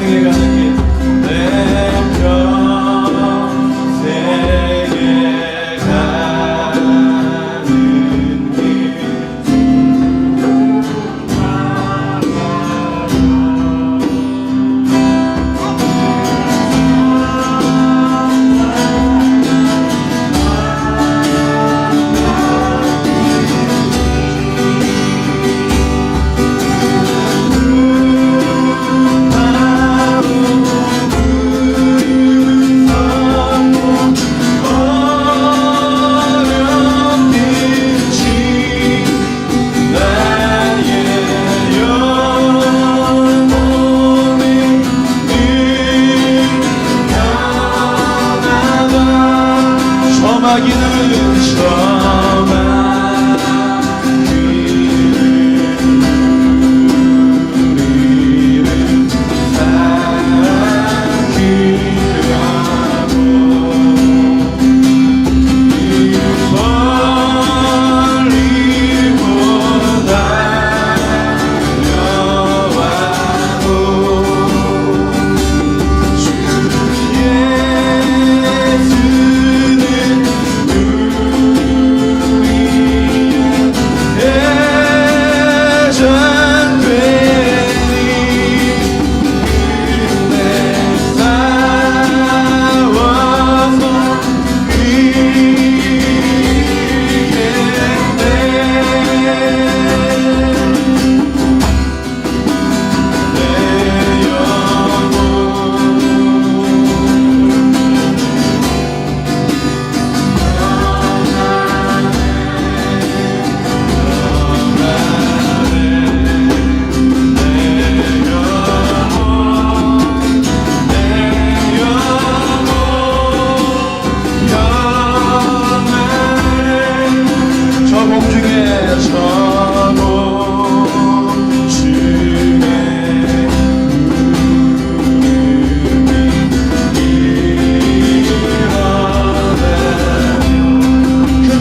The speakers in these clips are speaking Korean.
평생에 가는 길 내 평생에 가는 길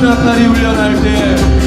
나팔이 울려날 때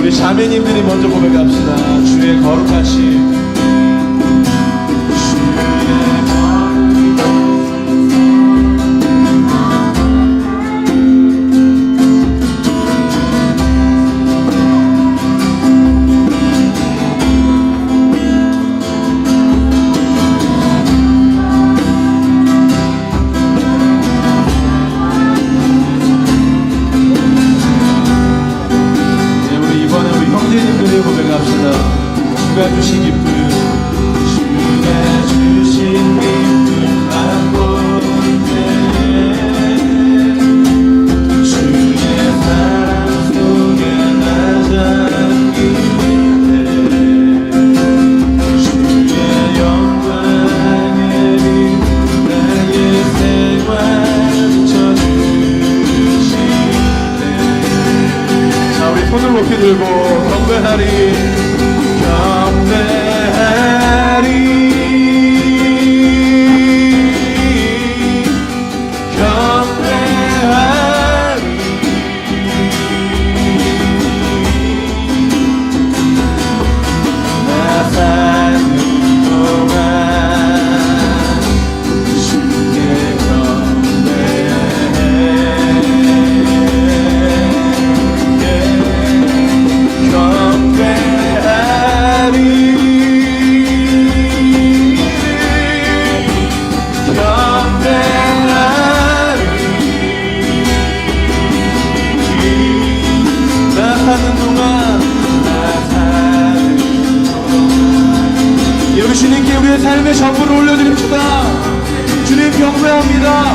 우리 자매님들이 먼저 고백합시다. 주의 거룩하심. 주가 주신 기쁨, 주가 주신 기쁨 맛보네. 주의 사랑 속에 나 잠기네. 주의 영광의 빛 나의 생활 비춰주시네. 자, 우리 손을 높이 들고 경배하리. 경배하리 경배하리 나 사는 동안 주께 우리 주님께 우리의 삶의 전부를 올려드립시다. 주님 경배합니다.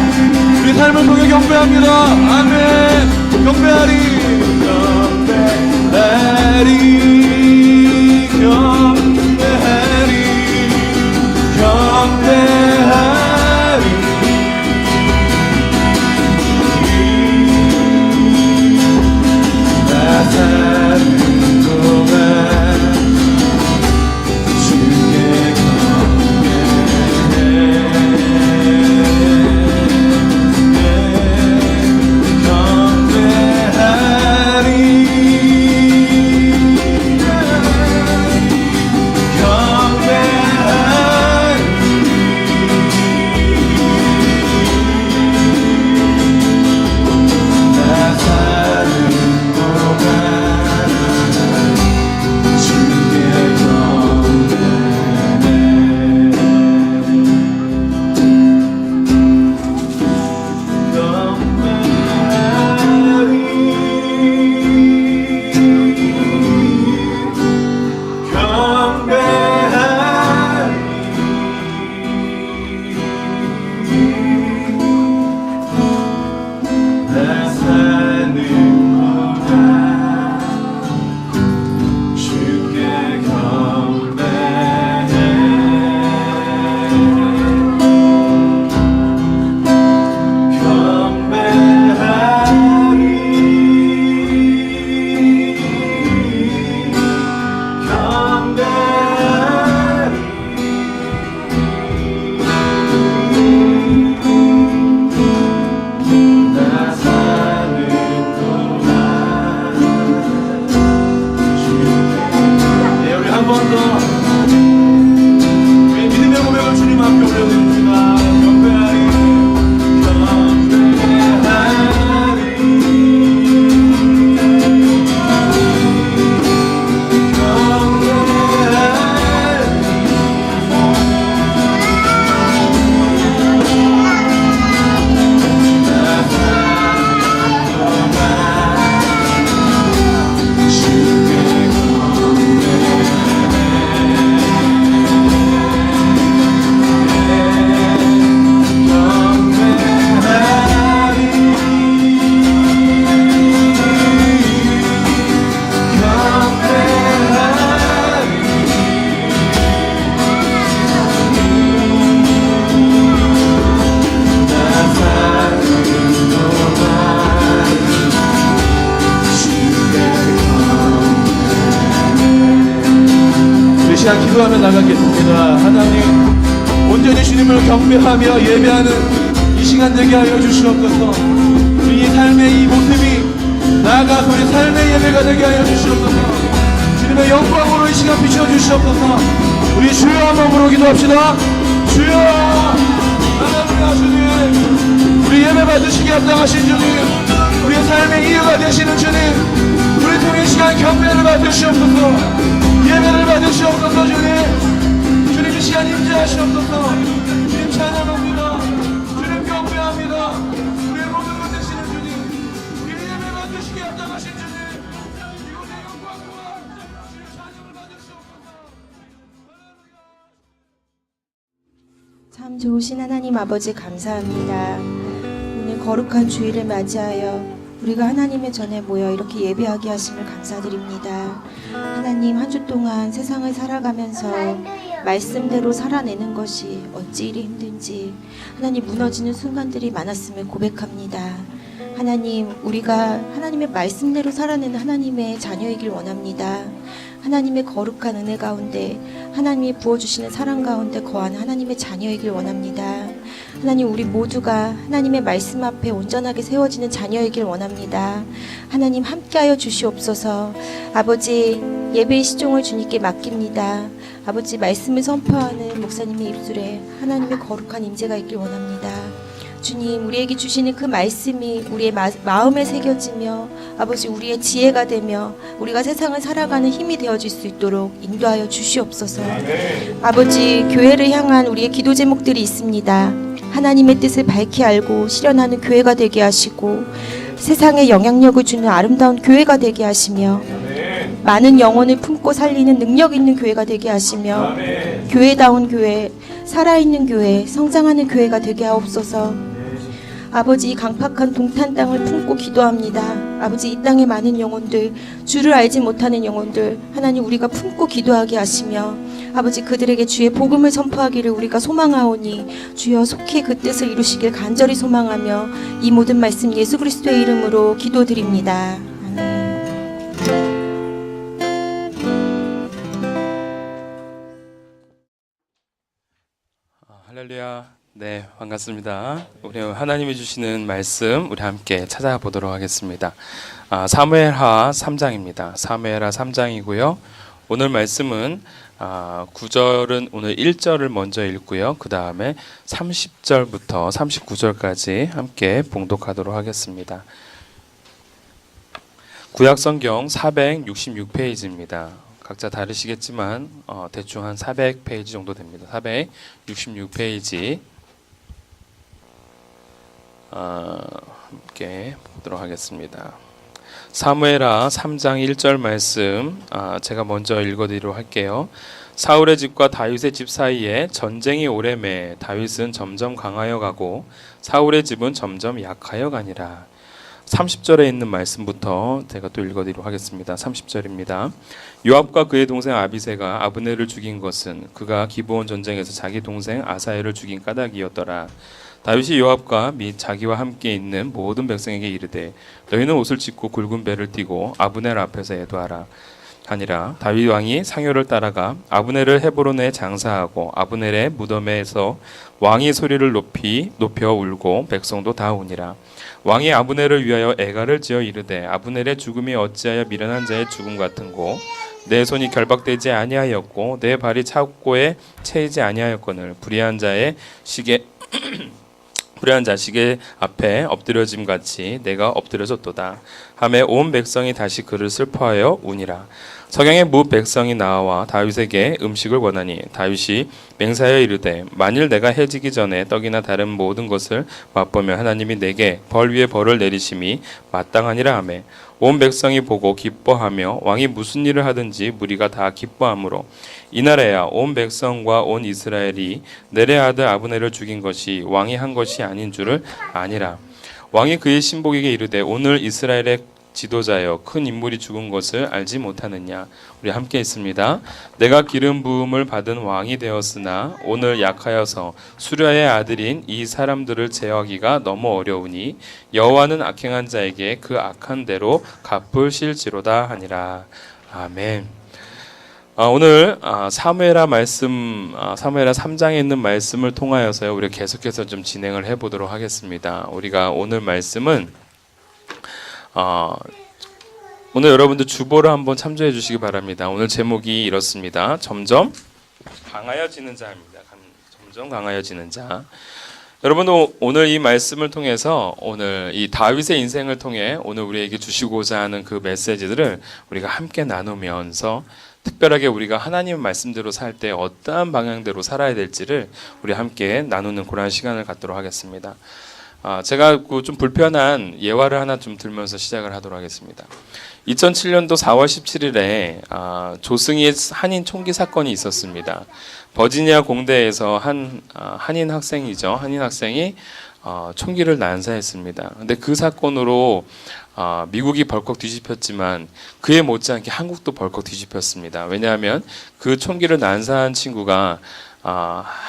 우리 삶을 통해 경배합니다. 아멘. 경배하리 경배하리 경배하리 경배하리 나 사는 동안 시간 기도하며 나가겠습니다. 하나님, 온전히 주님을 경배하며 예배하는 이 시간 되게 하여 주시옵소서. 우리 삶의 이 모습이 나아가서 우리 삶의 예배가 되게 하여 주시옵소서. 주님의 영광으로 이 시간 비춰주시옵소서. 우리 주여 한번 부르고 기도합시다. 주여. 할렐루야. 주님, 우리 예배 받으시기 합당하신 주님, 우리의 삶의 이유가 되시는 주님, 우리 통해 시간 경배를 받으시옵소서. 예배를 받으시옵소서. 주님 이 시간 임재하시옵소서. 주님 찬양합니다. 주님 경배합니다. 우리의 모든 것 되시는 주님, 우리 예배 받으시기 합당하신 주님, 이곳의 영광과 주님 찬양을 받으시옵소서. 참 좋으신 하나님 아버지 감사합니다. 오늘 거룩한 주일을 맞이하여 우리가 하나님의 전에 모여 이렇게 예배하게 하심을 감사드립니다. 하나님, 한 주 동안 세상을 살아가면서 말씀대로 살아내는 것이 어찌 이리 힘든지 하나님 무너지는 순간들이 많았음을 고백합니다. 하나님, 우리가 하나님의 말씀대로 살아내는 하나님의 자녀이길 원합니다. 하나님의 거룩한 은혜 가운데, 하나님이 부어주시는 사랑 가운데 거하는 하나님의 자녀이길 원합니다. 하나님, 우리 모두가 하나님의 말씀 앞에 온전하게 세워지는 자녀이길 원합니다. 하나님, 함께하여 주시옵소서. 아버지, 예배의 시종을 주님께 맡깁니다. 아버지, 말씀을 선포하는 목사님의 입술에 하나님의 거룩한 임재가 있길 원합니다. 주님, 우리에게 주시는 그 말씀이 우리의 마음에 새겨지며 아버지 우리의 지혜가 되며 우리가 세상을 살아가는 힘이 되어질 수 있도록 인도하여 주시옵소서. 아버지, 교회를 향한 우리의 기도 제목들이 있습니다. 하나님의 뜻을 밝히 알고 실현하는 교회가 되게 하시고 세상에 영향력을 주는 아름다운 교회가 되게 하시며 많은 영혼을 품고 살리는 능력 있는 교회가 되게 하시며 교회다운 교회, 살아있는 교회, 성장하는 교회가 되게 하옵소서. 아버지, 이 강팍한 동탄 땅을 품고 기도합니다. 아버지, 이 땅의 많은 영혼들, 주를 알지 못하는 영혼들, 하나님 우리가 품고 기도하게 하시며 아버지, 그들에게 주의 복음을 선포하기를 우리가 소망하오니 주여 속히 그 뜻을 이루시길 간절히 소망하며 이 모든 말씀 예수 그리스도의 이름으로 기도드립니다. 아멘. 할렐루야. 네, 반갑습니다. 우리 하나님이 주시는 말씀 우리 함께 찾아보도록 하겠습니다. 사무엘하 3장입니다. 사무엘하 3장이고요. 오늘 말씀은 9절은 오늘 1절을 먼저 읽고요. 그 다음에 30절부터 39절까지 함께 봉독하도록 하겠습니다. 구약성경 466페이지입니다. 각자 다르시겠지만 대충 한 400페이지 정도 됩니다. 466페이지 함께 보도록 하겠습니다. 사무엘하 3장 1절 말씀 제가 먼저 읽어드리도록 할게요. 사울의 집과 다윗의 집 사이에 전쟁이 오래매 다윗은 점점 강하여 가고 사울의 집은 점점 약하여 가니라. 30절에 있는 말씀부터 제가 또 읽어드리도록 하겠습니다. 30절입니다. 요압과 그의 동생 아비새가 아브넬을 죽인 것은 그가 기브온 전쟁에서 자기 동생 아사엘을 죽인 까닭이었더라. 다윗이 요압과 및 자기와 함께 있는 모든 백성에게 이르되 너희는 옷을 찢고 굵은 배를 띠고 아브넬 앞에서 애도하라 하니라. 다윗 왕이 상효를 따라가 아브넬을 헤브론에 장사하고 아브넬의 무덤에서 왕이 소리를 높여 울고 백성도 다 우니라. 왕이 아브넬을 위하여 애가를 지어 이르되 아브넬의 죽음이 어찌하여 미련한 자의 죽음 같은고 내 손이 결박되지 아니하였고 내 발이 착고에 채이지 아니하였거늘 불의한 자식의 앞에 엎드려짐 같이 내가 엎드려졌도다 하매 온 백성이 다시 그를 슬퍼하여 우니라. 석양의 무 백성이 나와 다윗에게 음식을 원하니 다윗이 맹세하여 이르되 만일 내가 해지기 전에 떡이나 다른 모든 것을 맛보면 하나님이 내게 벌 위에 벌을 내리심이 마땅하니라 하매 온 백성이 보고 기뻐하며 왕이 무슨 일을 하든지 무리가 다 기뻐하므로 이날에야 온 백성과 온 이스라엘이 넬의 아들 아브넬을 죽인 것이 왕이 한 것이 아닌 줄을 아니라. 왕이 그의 신복에게 이르되 오늘 이스라엘의 지도자여 큰 인물이 죽은 것을 알지 못하느냐. 우리 함께 있습니다. 내가 기름 부음을 받은 왕이 되었으나 오늘 약하여서 수랴의 아들인 이 사람들을 제어하기가 너무 어려우니 여호와는 악행한 자에게 그 악한 대로 갚으실지로다 하니라. 아멘. 오늘 사무엘하 말씀, 사무엘하 3장에 있는 말씀을 통하여서 우리가 계속해서 좀 진행을 해보도록 하겠습니다. 우리가 오늘 말씀은 오늘 여러분들 주보를 한번 참조해 주시기 바랍니다. 오늘 제목이 이렇습니다. 점점 강하여지는 자입니다. 점점 강하여지는 자. 여러분도 오늘 이 말씀을 통해서 오늘 이 다윗의 인생을 통해 오늘 우리에게 주시고자 하는 그 메시지들을 우리가 함께 나누면서 특별하게 우리가 하나님의 말씀대로 살 때 어떠한 방향대로 살아야 될지를 우리 함께 나누는 그런 시간을 갖도록 하겠습니다. 제가 좀 불편한 예화를 하나 좀 들면서 시작을 하도록 하겠습니다. 2007년도 4월 17일에 조승희의 한인 총기 사건이 있었습니다. 버지니아 공대에서 한인 학생이죠. 한인 학생이 총기를 난사했습니다. 근데 그 사건으로 미국이 벌컥 뒤집혔지만 그에 못지않게 한국도 벌컥 뒤집혔습니다. 왜냐하면 그 총기를 난사한 친구가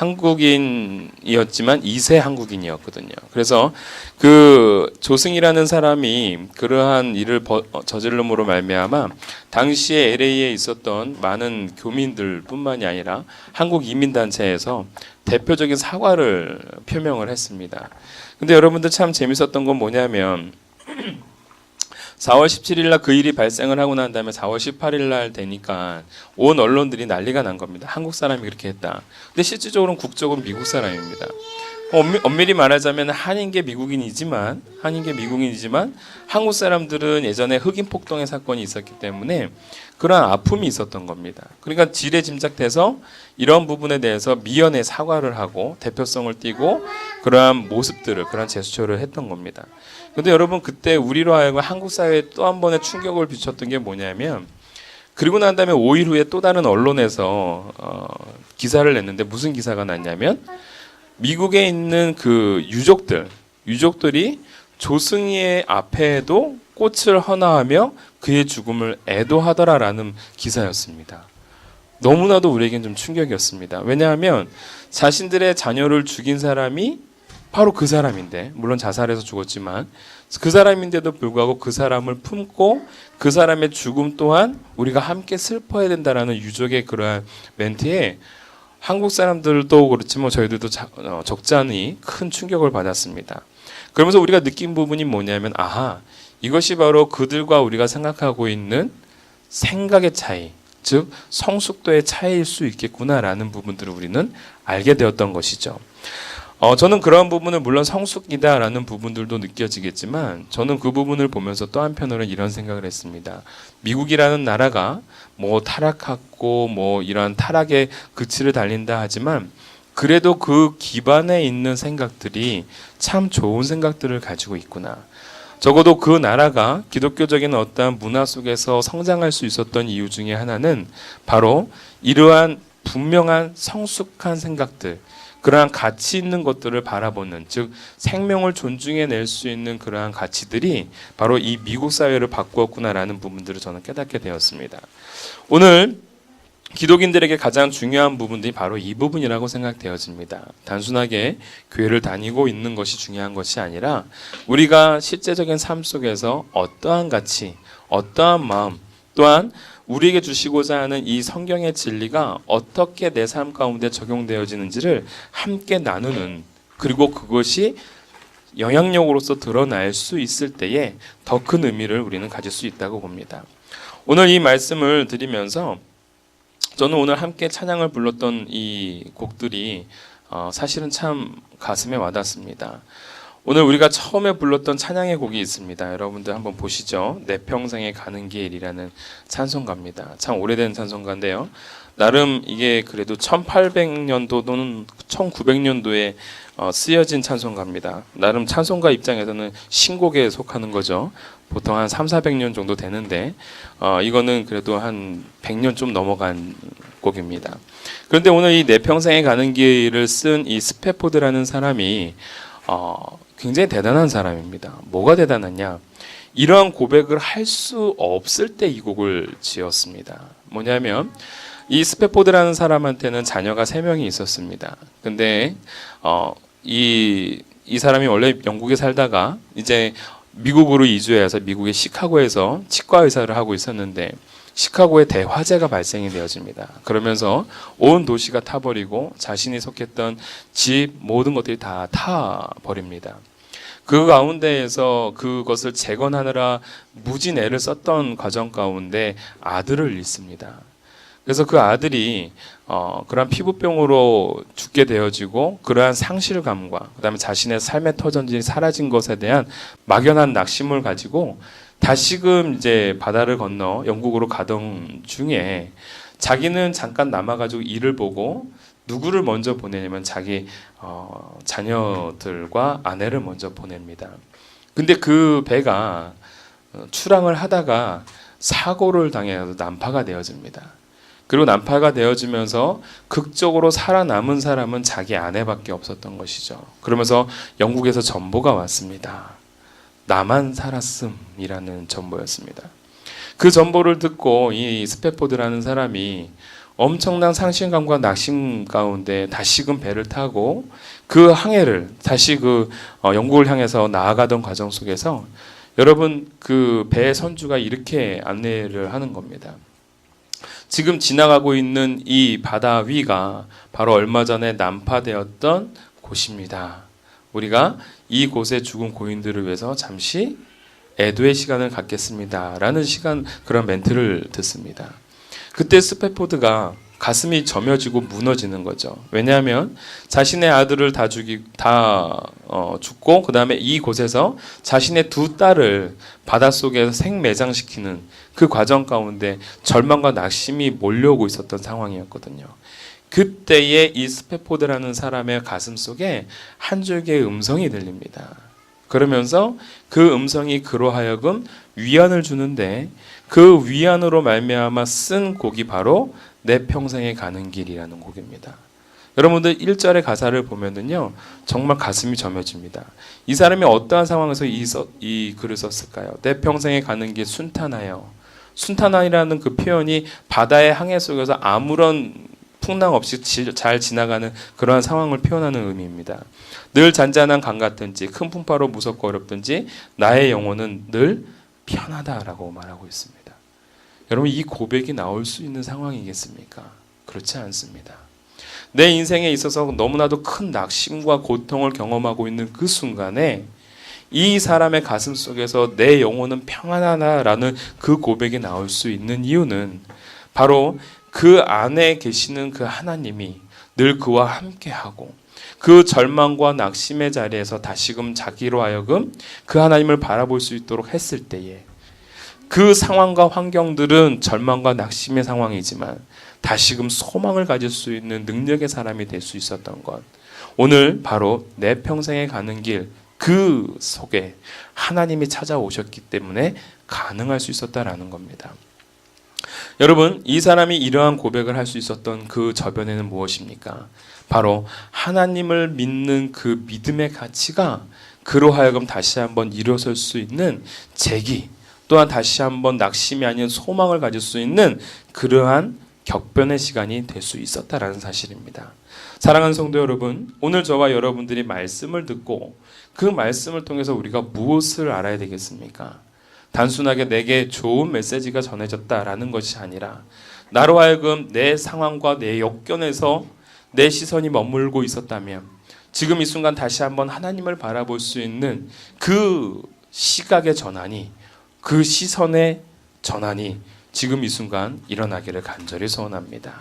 한국인이었지만 2세 한국인이었거든요. 그래서 그 조승이라는 사람이 그러한 일을 저질름으로 말미암아 당시에 LA에 있었던 많은 교민들뿐만이 아니라 한국 이민단체에서 대표적인 사과를 표명을 했습니다. 근데 여러분들 참 재밌었던 건 뭐냐면 4월 17일 날 그 일이 발생을 하고 난 다음에 4월 18일 날 되니까 온 언론들이 난리가 난 겁니다. 한국 사람이 그렇게 했다. 근데 실질적으로는 국적은 미국 사람입니다. 엄밀히 말하자면 한인계 미국인이지만 한국 사람들은 예전에 흑인 폭동의 사건이 있었기 때문에 그러한 아픔이 있었던 겁니다. 그러니까 지레 짐작돼서 이런 부분에 대해서 미연에 사과를 하고 대표성을 띠고 그러한 모습들을 그러한 제스처를 했던 겁니다. 근데 여러분 그때 우리로 하여금 한국 사회에 또 한 번의 충격을 비췄던 게 뭐냐면 그리고 난 다음에 5일 후에 또 다른 언론에서 기사를 냈는데 무슨 기사가 났냐면 미국에 있는 그 유족들이 조승희의 앞에도 꽃을 헌화하며 그의 죽음을 애도하더라라는 기사였습니다. 너무나도 우리에겐 좀 충격이었습니다. 왜냐하면 자신들의 자녀를 죽인 사람이 바로 그 사람인데 물론 자살해서 죽었지만 그 사람인데도 불구하고 그 사람을 품고 그 사람의 죽음 또한 우리가 함께 슬퍼해야 된다라는 유족의 그러한 멘트에 한국 사람들도 그렇지만 저희들도 적지 않은 큰 충격을 받았습니다. 그러면서 우리가 느낀 부분이 뭐냐면 이것이 바로 그들과 우리가 생각하고 있는 생각의 차이, 즉 성숙도의 차이일 수 있겠구나라는 부분들을 우리는 알게 되었던 것이죠. 저는 그런 부분을 물론 성숙이다라는 부분들도 느껴지겠지만 저는 그 부분을 보면서 또 한편으로는 이런 생각을 했습니다. 미국이라는 나라가 뭐 타락하고 뭐 이런 타락의 그치를 달린다 하지만 그래도 그 기반에 있는 생각들이 참 좋은 생각들을 가지고 있구나. 적어도 그 나라가 기독교적인 어떠한 문화 속에서 성장할 수 있었던 이유 중에 하나는 바로 이러한 분명한 성숙한 생각들, 그러한 가치 있는 것들을 바라보는, 즉 생명을 존중해낼 수 있는 그러한 가치들이 바로 이 미국 사회를 바꾸었구나라는 부분들을 저는 깨닫게 되었습니다. 오늘 기독인들에게 가장 중요한 부분들이 바로 이 부분이라고 생각되어집니다. 단순하게 교회를 다니고 있는 것이 중요한 것이 아니라 우리가 실제적인 삶 속에서 어떠한 가치, 어떠한 마음, 또한 우리에게 주시고자 하는 이 성경의 진리가 어떻게 내 삶 가운데 적용되어지는지를 함께 나누는, 그리고 그것이 영향력으로서 드러날 수 있을 때에 더 큰 의미를 우리는 가질 수 있다고 봅니다. 오늘 이 말씀을 드리면서 저는 오늘 함께 찬양을 불렀던 이 곡들이 사실은 참 가슴에 와닿습니다. 오늘 우리가 처음에 불렀던 찬양의 곡이 있습니다. 여러분들 한번 보시죠. 내 평생에 가는 길이라는 찬송가입니다. 참 오래된 찬송가인데요. 나름 이게 그래도 1800년도 또는 1900년도에 쓰여진 찬송가입니다. 나름 찬송가 입장에서는 신곡에 속하는 거죠. 보통 한 300~400년 정도 되는데 이거는 그래도 한 100년 좀 넘어간 곡입니다. 그런데 오늘 이 내 평생에 가는 길을 쓴 이 스패포드라는 사람이 굉장히 대단한 사람입니다. 뭐가 대단하냐? 이러한 고백을 할 수 없을 때 이 곡을 지었습니다. 뭐냐면 이 스패포드라는 사람한테는 자녀가 3명이 있었습니다. 근데 이 사람이 원래 영국에 살다가 이제 미국으로 이주해서 미국의 시카고에서 치과 의사를 하고 있었는데 시카고에 대화재가 발생이 되어집니다. 그러면서 온 도시가 타버리고 자신이 속했던 집 모든 것들이 다 타버립니다. 그 가운데에서 그것을 재건하느라 무진 애를 썼던 과정 가운데 아들을 잃습니다. 그래서 그 아들이 그러한 피부병으로 죽게 되어지고 그러한 상실감과 그다음에 자신의 삶의 터전이 사라진 것에 대한 막연한 낙심을 가지고 다시금 이제 바다를 건너 영국으로 가던 중에 자기는 잠깐 남아가지고 일을 보고 누구를 먼저 보내냐면 자기 자녀들과 아내를 먼저 보냅니다. 근데 그 배가 출항을 하다가 사고를 당해서 난파가 되어집니다. 그리고 난파가 되어지면서 극적으로 살아남은 사람은 자기 아내밖에 없었던 것이죠. 그러면서 영국에서 전보가 왔습니다. 나만 살았음이라는 전보였습니다. 그 전보를 듣고 이 스패포드라는 사람이 엄청난 상실감과 낙심 가운데 다시금 배를 타고 그 항해를 다시 그 영국을 향해서 나아가던 과정 속에서 여러분 그 배의 선주가 이렇게 안내를 하는 겁니다. 지금 지나가고 있는 이 바다 위가 바로 얼마 전에 난파되었던 곳입니다. 우리가 이곳에 죽은 고인들을 위해서 잠시 애도의 시간을 갖겠습니다. 라는 그런 멘트를 듣습니다. 그때 스패포드가 가슴이 저며지고 무너지는 거죠. 왜냐하면 자신의 아들을 다 죽고 그 다음에 이곳에서 자신의 두 딸을 바닷속에서 생매장시키는 그 과정 가운데 절망과 낙심이 몰려오고 있었던 상황이었거든요. 그때에 이 스패포드라는 사람의 가슴 속에 한 줄기의 음성이 들립니다. 그러면서 그 음성이 그로 하여금 위안을 주는데 그 위안으로 말미암아 쓴 곡이 바로 내 평생에 가는 길이라는 곡입니다. 여러분들 1절의 가사를 보면은요 정말 가슴이 저며집니다. 이 사람이 어떠한 상황에서 이 글을 썼을까요? 내 평생에 가는 길 순탄하여. 순탄하이라는 그 표현이 바다의 항해 속에서 아무런 풍랑 없이 잘 지나가는 그러한 상황을 표현하는 의미입니다. 늘 잔잔한 강 같든지 큰 풍파로 무섭고 어렵든지 나의 영혼은 늘 편하다라고 말하고 있습니다. 여러분 이 고백이 나올 수 있는 상황이겠습니까? 그렇지 않습니다. 내 인생에 있어서 너무나도 큰 낙심과 고통을 경험하고 있는 그 순간에 이 사람의 가슴 속에서 내 영혼은 평안하다라는 그 고백이 나올 수 있는 이유는 바로 그 안에 계시는 그 하나님이 늘 그와 함께하고 그 절망과 낙심의 자리에서 다시금 자기로 하여금 그 하나님을 바라볼 수 있도록 했을 때에 그 상황과 환경들은 절망과 낙심의 상황이지만 다시금 소망을 가질 수 있는 능력의 사람이 될 수 있었던 것. 오늘 바로 내 평생에 가는 길 그 속에 하나님이 찾아오셨기 때문에 가능할 수 있었다라는 겁니다. 여러분 이 사람이 이러한 고백을 할 수 있었던 그 저변에는 무엇입니까? 바로 하나님을 믿는 그 믿음의 가치가 그로 하여금 다시 한번 일어설 수 있는 재기 또한 다시 한번 낙심이 아닌 소망을 가질 수 있는 그러한 격변의 시간이 될 수 있었다라는 사실입니다. 사랑하는 성도 여러분, 오늘 저와 여러분들이 말씀을 듣고 그 말씀을 통해서 우리가 무엇을 알아야 되겠습니까? 단순하게 내게 좋은 메시지가 전해졌다라는 것이 아니라 나로 하여금 내 상황과 내 역견에서 내 시선이 머물고 있었다면 지금 이 순간 다시 한번 하나님을 바라볼 수 있는 그 시각의 전환이 그 시선의 전환이 지금 이 순간 일어나기를 간절히 소원합니다.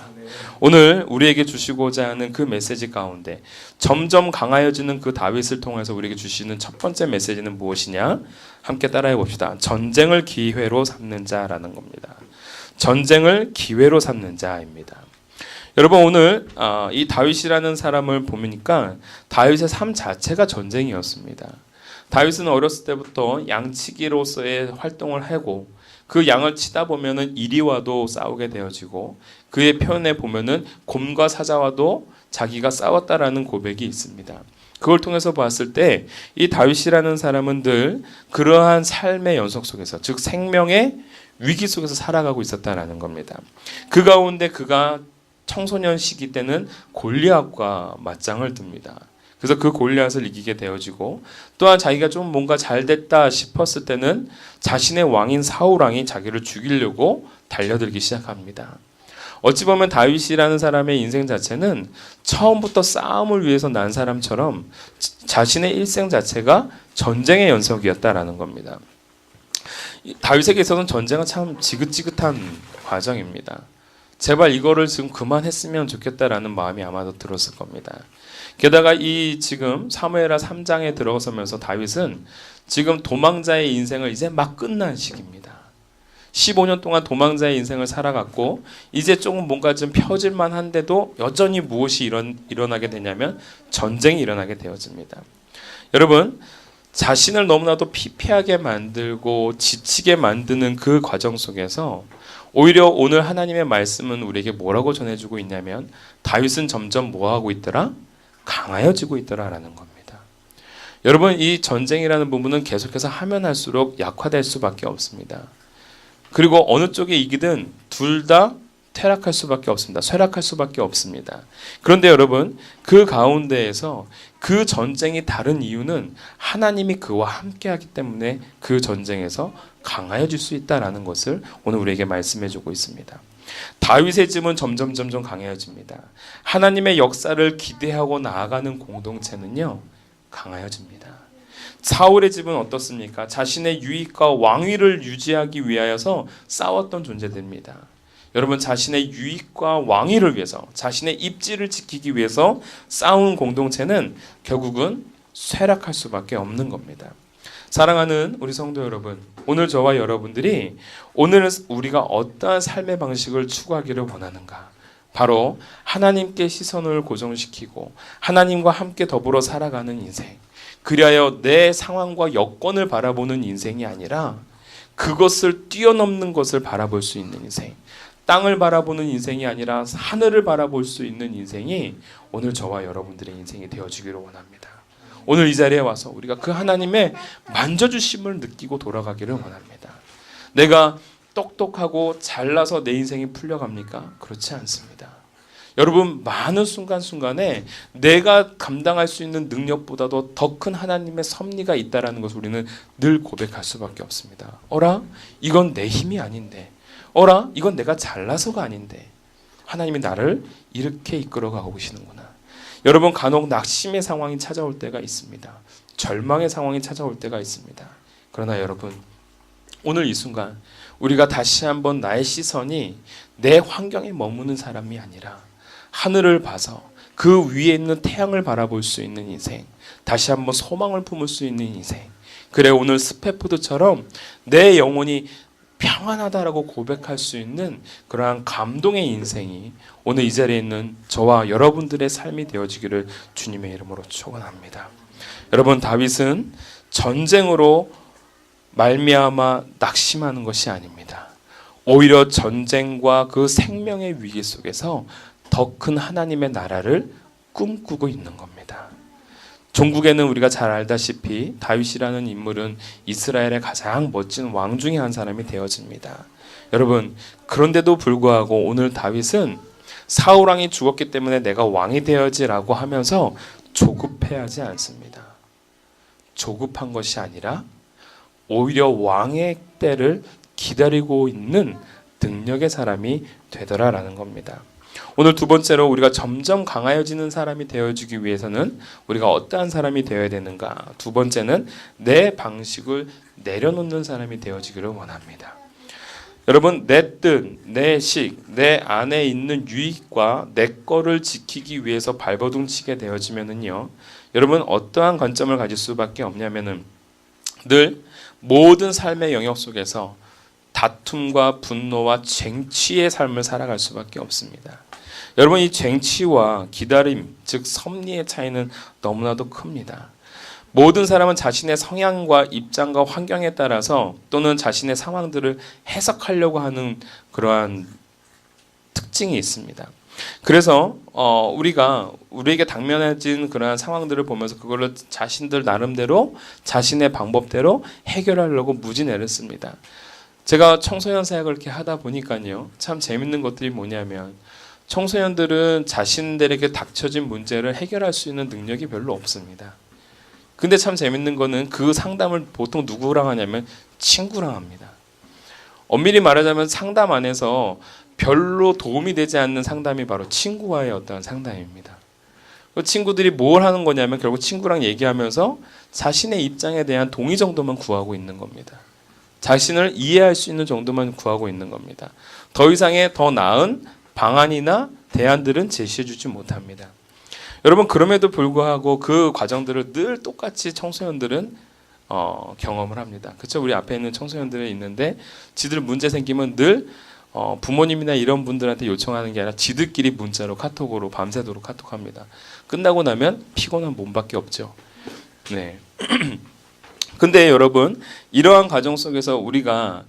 오늘 우리에게 주시고자 하는 그 메시지 가운데 점점 강하여지는 그 다윗을 통해서 우리에게 주시는 첫 번째 메시지는 무엇이냐? 함께 따라해 봅시다. 전쟁을 기회로 삼는 자라는 겁니다. 전쟁을 기회로 삼는 자입니다. 여러분 오늘 이 다윗이라는 사람을 보니까 다윗의 삶 자체가 전쟁이었습니다. 다윗은 어렸을 때부터 양치기로서의 활동을 하고 그 양을 치다 보면은 이리와도 싸우게 되어지고 그의 표현에 보면은 곰과 사자와도 자기가 싸웠다라는 고백이 있습니다. 그걸 통해서 봤을 때 이 다윗이라는 사람은 늘 그러한 삶의 연속 속에서 즉 생명의 위기 속에서 살아가고 있었다라는 겁니다. 그 가운데 그가 청소년 시기 때는 골리앗과 맞짱을 듭니다. 그래서 그 골리앗을 이기게 되어지고 또한 자기가 좀 뭔가 잘 됐다 싶었을 때는 자신의 왕인 사울 왕이 자기를 죽이려고 달려들기 시작합니다. 어찌 보면 다윗이라는 사람의 인생 자체는 처음부터 싸움을 위해서 난 사람처럼 자신의 일생 자체가 전쟁의 연속이었다라는 겁니다. 다윗에게 있어서는 전쟁은 참 지긋지긋한 과정입니다. 제발 이거를 지금 그만했으면 좋겠다라는 마음이 아마도 들었을 겁니다. 게다가 이 지금 사무엘하 3장에 들어서면서 다윗은 지금 도망자의 인생을 이제 막 끝난 시기입니다. 15년 동안 도망자의 인생을 살아갔고 이제 조금 뭔가 좀 펴질만 한데도 여전히 무엇이 일어나게 되냐면 전쟁이 일어나게 되어집니다. 여러분, 자신을 너무나도 피폐하게 만들고 지치게 만드는 그 과정 속에서 오히려 오늘 하나님의 말씀은 우리에게 뭐라고 전해주고 있냐면 다윗은 점점 뭐하고 있더라? 강하여지고 있더라라는 겁니다. 여러분, 이 전쟁이라는 부분은 계속해서 하면 할수록 약화될 수밖에 없습니다. 그리고 어느 쪽에 이기든 둘 다 퇴락할 수밖에 없습니다. 쇠락할 수밖에 없습니다. 그런데 여러분, 그 가운데에서 그 전쟁이 다른 이유는 하나님이 그와 함께하기 때문에 그 전쟁에서 강하여질 수 있다라는 것을 오늘 우리에게 말씀해주고 있습니다. 다윗의 집은 점점 강해집니다. 하나님의 역사를 기대하고 나아가는 공동체는요, 강해집니다. 사울의 집은 어떻습니까? 자신의 유익과 왕위를 유지하기 위하여서 싸웠던 존재들입니다. 여러분, 자신의 유익과 왕위를 위해서, 자신의 입지를 지키기 위해서 싸운 공동체는 결국은 쇠락할 수밖에 없는 겁니다. 사랑하는 우리 성도 여러분, 오늘 저와 여러분들이 오늘 우리가 어떠한 삶의 방식을 추구하기를 원하는가? 바로 하나님께 시선을 고정시키고 하나님과 함께 더불어 살아가는 인생, 그리하여 내 상황과 여건을 바라보는 인생이 아니라 그것을 뛰어넘는 것을 바라볼 수 있는 인생, 땅을 바라보는 인생이 아니라 하늘을 바라볼 수 있는 인생이 오늘 저와 여러분들의 인생이 되어지기를 원합니다. 오늘 이 자리에 와서 우리가 그 하나님의 만져주심을 느끼고 돌아가기를 원합니다. 내가 똑똑하고 잘나서 내 인생이 풀려갑니까? 그렇지 않습니다. 여러분, 많은 순간순간에 내가 감당할 수 있는 능력보다도 더 큰 하나님의 섭리가 있다는 것을 우리는 늘 고백할 수밖에 없습니다. 어라? 이건 내 힘이 아닌데. 어라? 이건 내가 잘나서가 아닌데. 하나님이 나를 이렇게 이끌어가고 계시는구나. 여러분, 간혹 낙심의 상황이 찾아올 때가 있습니다. 절망의 상황이 찾아올 때가 있습니다. 그러나 여러분, 오늘 이 순간 우리가 다시 한번 나의 시선이 내 환경에 머무는 사람이 아니라 하늘을 봐서 그 위에 있는 태양을 바라볼 수 있는 인생, 다시 한번 소망을 품을 수 있는 인생, 그래 오늘 스패포드처럼 내 영혼이 평안하다라고 고백할 수 있는 그러한 감동의 인생이 오늘 이 자리에 있는 저와 여러분들의 삶이 되어지기를 주님의 이름으로 축원합니다. 여러분, 다윗은 전쟁으로 말미암아 낙심하는 것이 아닙니다. 오히려 전쟁과 그 생명의 위기 속에서 더 큰 하나님의 나라를 꿈꾸고 있는 겁니다. 종국에는 우리가 잘 알다시피 다윗이라는 인물은 이스라엘의 가장 멋진 왕 중에 한 사람이 되어집니다. 여러분, 그런데도 불구하고 오늘 다윗은 사울 왕이 죽었기 때문에 내가 왕이 되어야지라고 하면서 조급해하지 않습니다. 조급한 것이 아니라 오히려 왕의 때를 기다리고 있는 능력의 사람이 되더라라는 겁니다. 오늘 두 번째로 우리가 점점 강하여지는 사람이 되어주기 위해서는 우리가 어떠한 사람이 되어야 되는가? 두 번째는 내 방식을 내려놓는 사람이 되어지기를 원합니다. 여러분, 내 뜻, 내 식, 내 안에 있는 유익과 내 거를 지키기 위해서 발버둥 치게 되어지면은요, 여러분 어떠한 관점을 가질 수밖에 없냐면은 늘 모든 삶의 영역 속에서 다툼과 분노와 쟁취의 삶을 살아갈 수밖에 없습니다. 여러분, 이 쟁취와 기다림, 즉 섭리의 차이는 너무나도 큽니다. 모든 사람은 자신의 성향과 입장과 환경에 따라서 또는 자신의 상황들을 해석하려고 하는 그러한 특징이 있습니다. 그래서 우리에게 당면해진 그러한 상황들을 보면서 그걸로 자신들 나름대로 자신의 방법대로 해결하려고 무진 애를 씁니다. 제가 청소년 사역을 이렇게 하다 보니까요, 참 재밌는 것들이 뭐냐면 청소년들은 자신들에게 닥쳐진 문제를 해결할 수 있는 능력이 별로 없습니다. 근데 참 재밌는 거는 그 상담을 보통 누구랑 하냐면 친구랑 합니다. 엄밀히 말하자면 상담 안에서 별로 도움이 되지 않는 상담이 바로 친구와의 어떤 상담입니다. 그 친구들이 뭘 하는 거냐면 결국 친구랑 얘기하면서 자신의 입장에 대한 동의 정도만 구하고 있는 겁니다. 자신을 이해할 수 있는 정도만 구하고 있는 겁니다. 더 이상의 더 나은 방안이나 대안들은 제시해주지 못합니다. 여러분, 그럼에도 불구하고 그 과정들을 늘 똑같이 청소년들은 경험을 합니다. 그렇죠? 우리 앞에 있는 청소년들이 있는데 지들 문제 생기면 늘 부모님이나 이런 분들한테 요청하는 게 아니라 지들끼리 문자로 카톡으로 밤새도록 카톡합니다. 끝나고 나면 피곤한 몸밖에 없죠. 네. 근데 여러분, 이러한 과정 속에서 우리가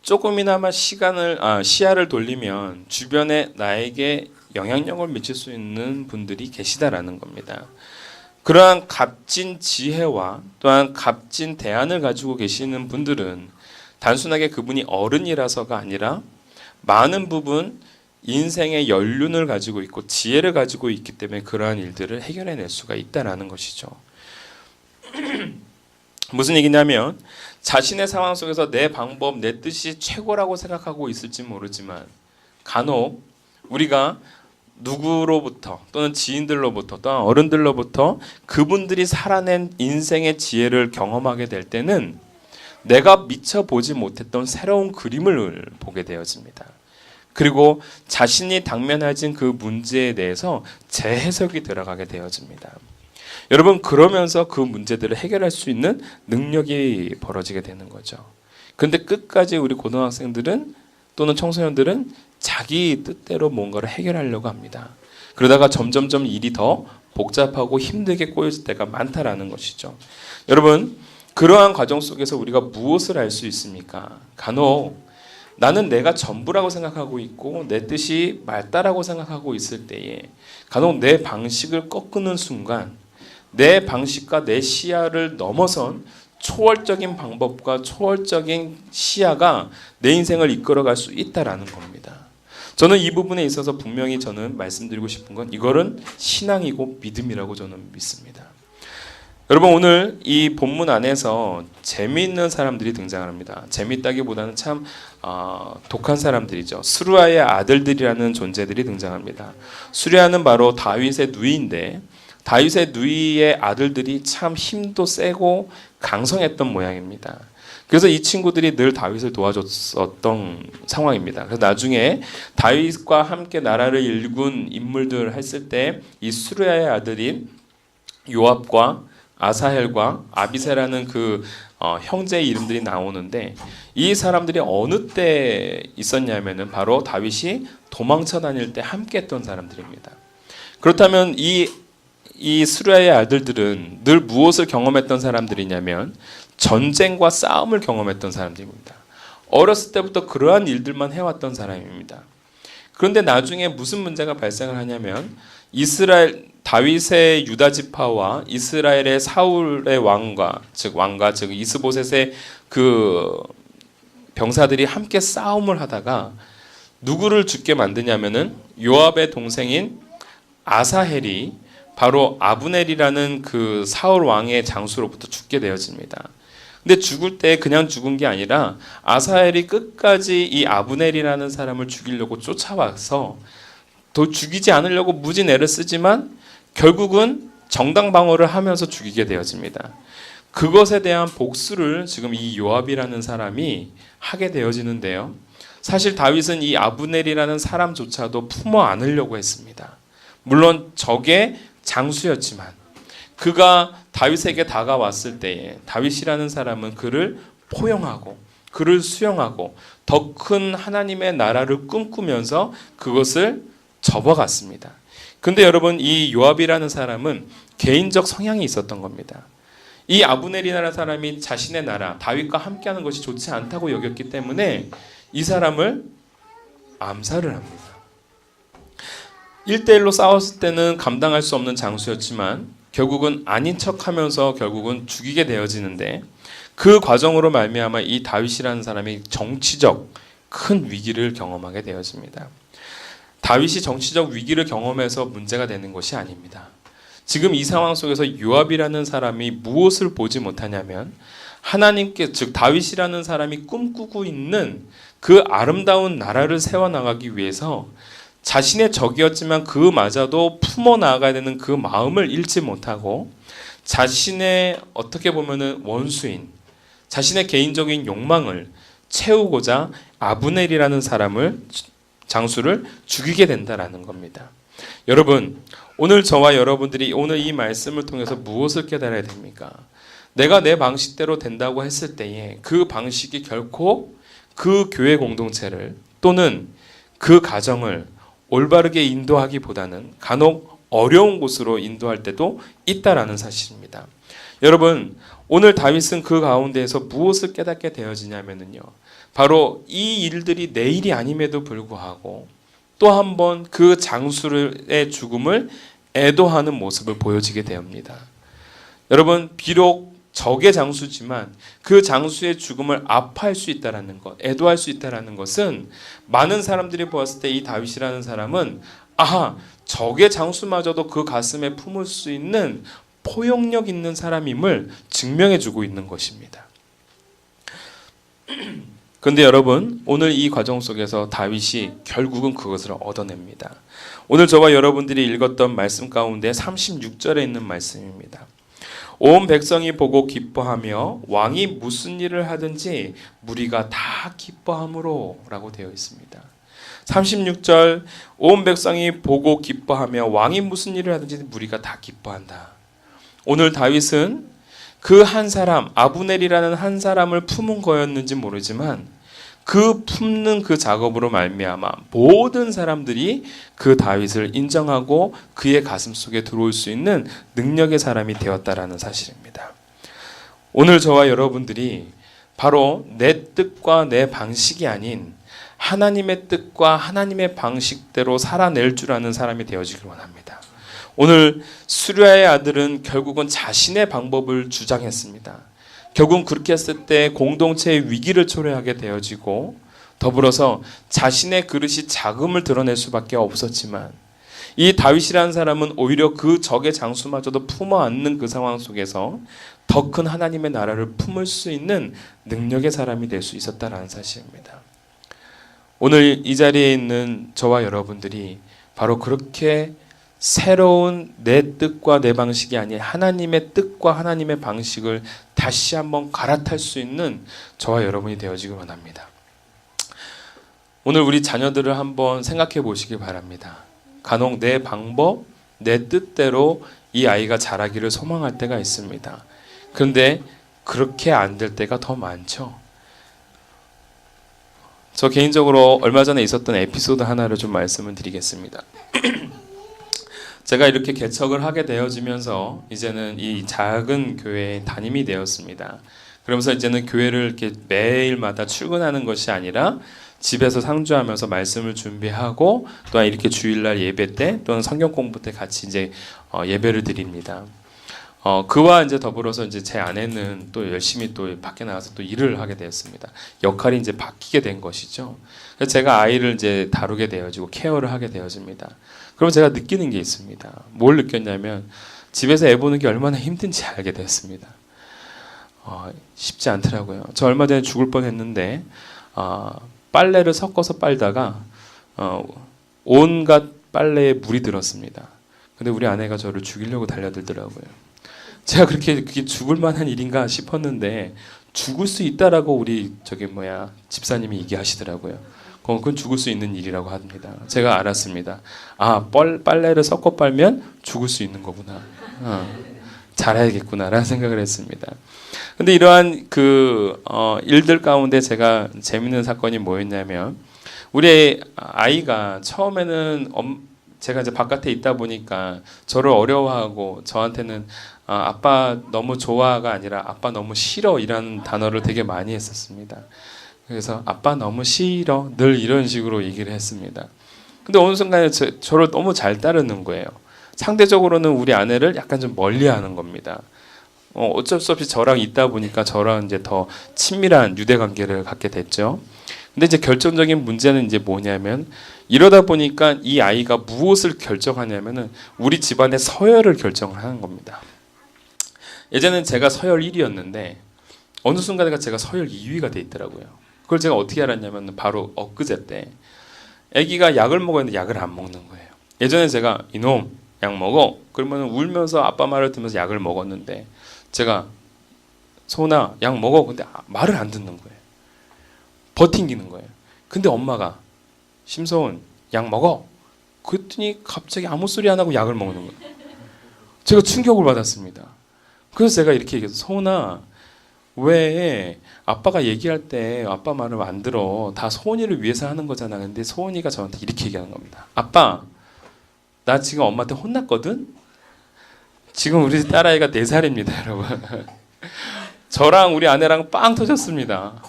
조금이나마 시야를 돌리면 주변에 나에게 영향력을 미칠 수 있는 분들이 계시다라는 겁니다. 그러한 값진 지혜와 또한 값진 대안을 가지고 계시는 분들은 단순하게 그분이 어른이라서가 아니라 많은 부분 인생의 연륜을 가지고 있고 지혜를 가지고 있기 때문에 그러한 일들을 해결해낼 수가 있다라는 것이죠. 무슨 얘기냐면 자신의 상황 속에서 내 방법, 내 뜻이 최고라고 생각하고 있을지 모르지만 간혹 우리가 누구로부터 또는 지인들로부터 또는 어른들로부터 그분들이 살아낸 인생의 지혜를 경험하게 될 때는 내가 미처 보지 못했던 새로운 그림을 보게 되어집니다. 그리고 자신이 당면해진 그 문제에 대해서 재해석이 들어가게 되어집니다. 여러분, 그러면서 그 문제들을 해결할 수 있는 능력이 벌어지게 되는 거죠. 근데 끝까지 우리 고등학생들은 또는 청소년들은 자기 뜻대로 뭔가를 해결하려고 합니다. 그러다가 점점점 일이 더 복잡하고 힘들게 꼬여질 때가 많다라는 것이죠. 여러분, 그러한 과정 속에서 우리가 무엇을 알 수 있습니까? 간혹 나는 내가 전부라고 생각하고 있고 내 뜻이 맞다라고 생각하고 있을 때에 간혹 내 방식을 꺾는 순간 내 방식과 내 시야를 넘어선 초월적인 방법과 초월적인 시야가 내 인생을 이끌어갈 수 있다라는 겁니다. 저는 이 부분에 있어서 분명히 저는 말씀드리고 싶은 건 이거는 신앙이고 믿음이라고 저는 믿습니다. 여러분, 오늘 이 본문 안에서 재미있는 사람들이 등장합니다. 재미있다기보다는 참 독한 사람들이죠. 수르아의 아들들이라는 존재들이 등장합니다. 수르아는 바로 다윗의 누이인데 다윗의 누이의 아들들이 참 힘도 세고 강성했던 모양입니다. 그래서 이 친구들이 늘 다윗을 도와줬었던 상황입니다. 그래서 나중에 다윗과 함께 나라를 일군 인물들 했을 때 이 수르야의 아들인 요압과 아사헬과 아비세라는 그 형제의 이름들이 나오는데 이 사람들이 어느 때 있었냐면은 바로 다윗이 도망쳐 다닐 때 함께했던 사람들입니다. 그렇다면 이 수르야의 아들들은 늘 무엇을 경험했던 사람들이냐면 전쟁과 싸움을 경험했던 사람들입니다. 어렸을 때부터 그러한 일들만 해왔던 사람입니다. 그런데 나중에 무슨 문제가 발생을 하냐면 다윗의 유다 지파와 이스라엘의 사울의 왕과 즉 이스보셋의 그 병사들이 함께 싸움을 하다가 누구를 죽게 만드냐면은 요압의 동생인 아사헬이 바로 아브넬이라는 그 사울 왕의 장수로부터 죽게 되어집니다. 근데 죽을 때 그냥 죽은 게 아니라 아사헬이 끝까지 이 아브넬이라는 사람을 죽이려고 쫓아와서 더 죽이지 않으려고 무진 애를 쓰지만 결국은 정당 방어를 하면서 죽이게 되어집니다. 그것에 대한 복수를 지금 이 요압이라는 사람이 하게 되어지는데요. 사실 다윗은 이 아브넬이라는 사람조차도 품어 안으려고 했습니다. 물론 적의 장수였지만 그가 다윗에게 다가왔을 때에 다윗이라는 사람은 그를 포용하고 그를 수용하고 더 큰 하나님의 나라를 꿈꾸면서 그것을 접어갔습니다. 근데 여러분, 이 요압이라는 사람은 개인적 성향이 있었던 겁니다. 이 아브넬이라는 사람이 자신의 나라 다윗과 함께하는 것이 좋지 않다고 여겼기 때문에 이 사람을 암살을 합니다. 1대1로 싸웠을 때는 감당할 수 없는 장수였지만 결국은 아닌 척하면서 결국은 죽이게 되어지는데 그 과정으로 말미암아 이 다윗이라는 사람이 정치적 큰 위기를 경험하게 되어집니다. 다윗이 정치적 위기를 경험해서 문제가 되는 것이 아닙니다. 지금 이 상황 속에서 요압이라는 사람이 무엇을 보지 못하냐면 하나님께 즉 다윗이라는 사람이 꿈꾸고 있는 그 아름다운 나라를 세워나가기 위해서 자신의 적이었지만 그마저도 품어 나가야 되는 그 마음을 잃지 못하고 자신의 어떻게 보면은 원수인 자신의 개인적인 욕망을 채우고자 아브넬이라는 장수를 죽이게 된다라는 겁니다. 여러분, 오늘 저와 여러분들이 오늘 이 말씀을 통해서 무엇을 깨달아야 됩니까? 내가 내 방식대로 된다고 했을 때에 그 방식이 결코 그 교회 공동체를 또는 그 가정을 올바르게 인도하기보다는 간혹 어려운 곳으로 인도할 때도 있다라는 사실입니다. 여러분, 오늘 다윗은 그 가운데에서 무엇을 깨닫게 되어지냐면요. 바로 이 일들이 내 일이 아님에도 불구하고 또 한 번 그 장수의 죽음을 애도하는 모습을 보여지게 됩니다. 여러분, 비록 적의 장수지만 그 장수의 죽음을 아파할 수 있다라는 것, 애도할 수 있다라는 것은 많은 사람들이 보았을 때 이 다윗이라는 사람은 아하, 적의 장수마저도 그 가슴에 품을 수 있는 포용력 있는 사람임을 증명해주고 있는 것입니다. 그런데 여러분, 오늘 이 과정 속에서 다윗이 결국은 그것을 얻어냅니다. 오늘 저와 여러분들이 읽었던 말씀 가운데 36절에 있는 말씀입니다. 온 백성이 보고 기뻐하며 왕이 무슨 일을 하든지 무리가 다 기뻐함으로 라고 되어 있습니다. 36절 온 백성이 보고 기뻐하며 왕이 무슨 일을 하든지 무리가 다 기뻐한다. 오늘 다윗은 그 한 사람 아브넬이라는 한 사람을 품은 거였는지 모르지만 그 품는 그 작업으로 말미암아 모든 사람들이 그 다윗을 인정하고 그의 가슴 속에 들어올 수 있는 능력의 사람이 되었다라는 사실입니다. 오늘 저와 여러분들이 바로 내 뜻과 내 방식이 아닌 하나님의 뜻과 하나님의 방식대로 살아낼 줄 아는 사람이 되어지길 원합니다. 오늘 수리아의 아들은 결국은 자신의 방법을 주장했습니다. 결국은 그렇게 했을 때 공동체의 위기를 초래하게 되어지고 더불어서 자신의 그릇이 작음을 드러낼 수밖에 없었지만 이 다윗이라는 사람은 오히려 그 적의 장수마저도 품어 안는 그 상황 속에서 더 큰 하나님의 나라를 품을 수 있는 능력의 사람이 될 수 있었다라는 사실입니다. 오늘 이 자리에 있는 저와 여러분들이 바로 그렇게 새로운 내 뜻과 내 방식이 아닌 하나님의 뜻과 하나님의 방식을 다시 한번 갈아탈 수 있는 저와 여러분이 되어지길 원합니다. 오늘 우리 자녀들을 한번 생각해 보시기 바랍니다. 간혹 내 방법, 내 뜻대로 이 아이가 자라기를 소망할 때가 있습니다. 그런데 그렇게 안 될 때가 더 많죠. 저 개인적으로 얼마 전에 있었던 에피소드 하나를 좀 말씀을 드리겠습니다. 제가 이렇게 개척을 하게 되어지면서 이제는 이 작은 교회에 담임이 되었습니다. 그러면서 이제는 교회를 이렇게 매일마다 출근하는 것이 아니라 집에서 상주하면서 말씀을 준비하고 또한 이렇게 주일날 예배 때 또는 성경 공부 때 같이 이제 예배를 드립니다. 그와 이제 더불어서 이제 제 아내는 또 열심히 또 밖에 나가서 또 일을 하게 되었습니다. 역할이 이제 바뀌게 된 것이죠. 그래서 제가 아이를 이제 다루게 되어지고 케어를 하게 되어집니다. 그럼 제가 느끼는 게 있습니다. 뭘 느꼈냐면 집에서 애 보는 게 얼마나 힘든지 알게 되었습니다. 쉽지 않더라고요. 저 얼마 전에 죽을 뻔했는데 빨래를 섞어서 빨다가 온갖 빨래에 물이 들었습니다. 근데 우리 아내가 저를 죽이려고 달려들더라고요. 제가 그게 죽을 만한 일인가 싶었는데 죽을 수 있다라고 우리 집사님이 얘기하시더라고요. 그건 죽을 수 있는 일이라고 합니다. 제가 알았습니다. 빨래를 섞어 빨면 죽을 수 있는 거구나. 잘해야겠구나라는 생각을 했습니다. 근데 이러한 일들 가운데 제가 재밌는 사건이 뭐였냐면 우리 아이가 처음에는 제가 이제 바깥에 있다 보니까 저를 어려워하고 저한테는 아빠 너무 좋아가 아니라 아빠 너무 싫어 이라는 단어를 되게 많이 했었습니다. 그래서 아빠 너무 싫어 늘 이런 식으로 얘기를 했습니다. 근데 어느 순간에 저를 너무 잘 따르는 거예요. 상대적으로는 우리 아내를 약간 좀 멀리하는 겁니다. 어쩔 수 없이 저랑 있다 보니까 저랑 이제 더 친밀한 유대 관계를 갖게 됐죠. 근데 이제 결정적인 문제는 이제 뭐냐면 이러다 보니까 이 아이가 무엇을 결정하냐면은 우리 집안의 서열을 결정을 하는 겁니다. 예전엔 제가 서열 1위였는데 어느 순간에 제가 서열 2위가 돼 있더라고요. 그걸 제가 어떻게 알았냐면 바로 엊그제 때 아기가 약을 먹어야 하는데 약을 안 먹는 거예요. 예전에 제가 이놈 약 먹어 그러면 울면서 아빠 말을 들으면서 약을 먹었는데 제가 소은아 약 먹어 근데 말을 안 듣는 거예요. 버팅기는 거예요. 근데 엄마가 심소은 약 먹어 그랬더니 갑자기 아무 소리 안 하고 약을 먹는 거예요. 제가 충격을 받았습니다. 그래서 제가 이렇게 얘기해서 소은아 왜 아빠가 얘기할 때 아빠 말을 안 들어 다 소은이를 위해서 하는 거잖아. 근데 소은이가 저한테 이렇게 얘기하는 겁니다. 아빠 나 지금 엄마한테 혼났거든. 지금 우리 딸아이가 4살입니다 여러분. 저랑 우리 아내랑 빵 터졌습니다.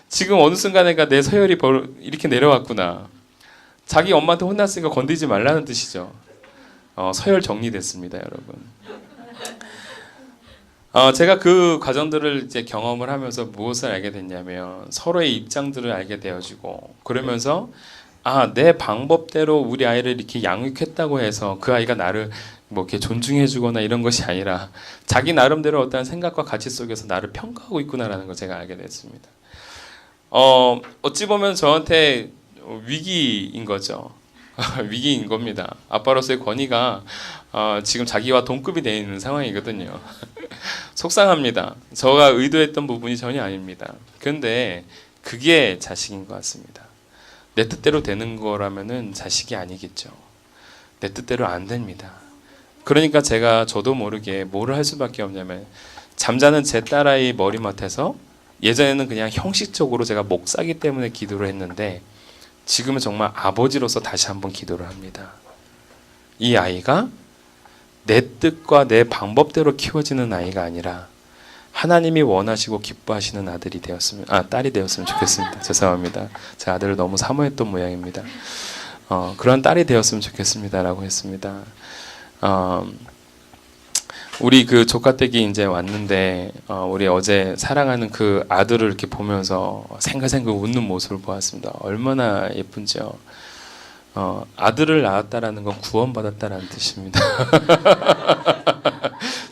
지금 어느 순간에가 내 서열이 이렇게 내려왔구나. 자기 엄마한테 혼났으니까 건드리지 말라는 뜻이죠. 서열 정리됐습니다 여러분. 제가 그 과정들을 이제 경험을 하면서 무엇을 알게 됐냐면 서로의 입장들을 알게 되어지고 그러면서 내 방법대로 우리 아이를 이렇게 양육했다고 해서 그 아이가 나를 뭐 이렇게 존중해주거나 이런 것이 아니라 자기 나름대로 어떤 생각과 가치 속에서 나를 평가하고 있구나라는 걸 제가 알게 됐습니다. 어찌 보면 저한테 위기인 거죠. 위기인 겁니다. 아빠로서의 권위가 지금 자기와 동급이 되어 있는 상황이거든요. 속상합니다. 제가 의도했던 부분이 전혀 아닙니다. 그런데 그게 자식인 것 같습니다. 내 뜻대로 되는 거라면은 자식이 아니겠죠. 내 뜻대로 안 됩니다. 그러니까 저도 모르게 뭐를 할 수밖에 없냐면 잠자는 제 딸아이 머리맡에서 예전에는 그냥 형식적으로 제가 목사기 때문에 기도를 했는데 지금은 정말 아버지로서 다시 한번 기도를 합니다. 이 아이가 내 뜻과 내 방법대로 키워지는 아이가 아니라 하나님이 원하시고 기뻐하시는 딸이 되었으면 좋겠습니다. 죄송합니다. 제 아들을 너무 사모했던 모양입니다. 그런 딸이 되었으면 좋겠습니다라고 했습니다. 우리 그 조카댁이 이제 왔는데 우리 어제 사랑하는 그 아들을 이렇게 보면서 생글생글 웃는 모습을 보았습니다. 얼마나 예쁜지요. 아들을 낳았다라는 건 구원받았다라는 뜻입니다.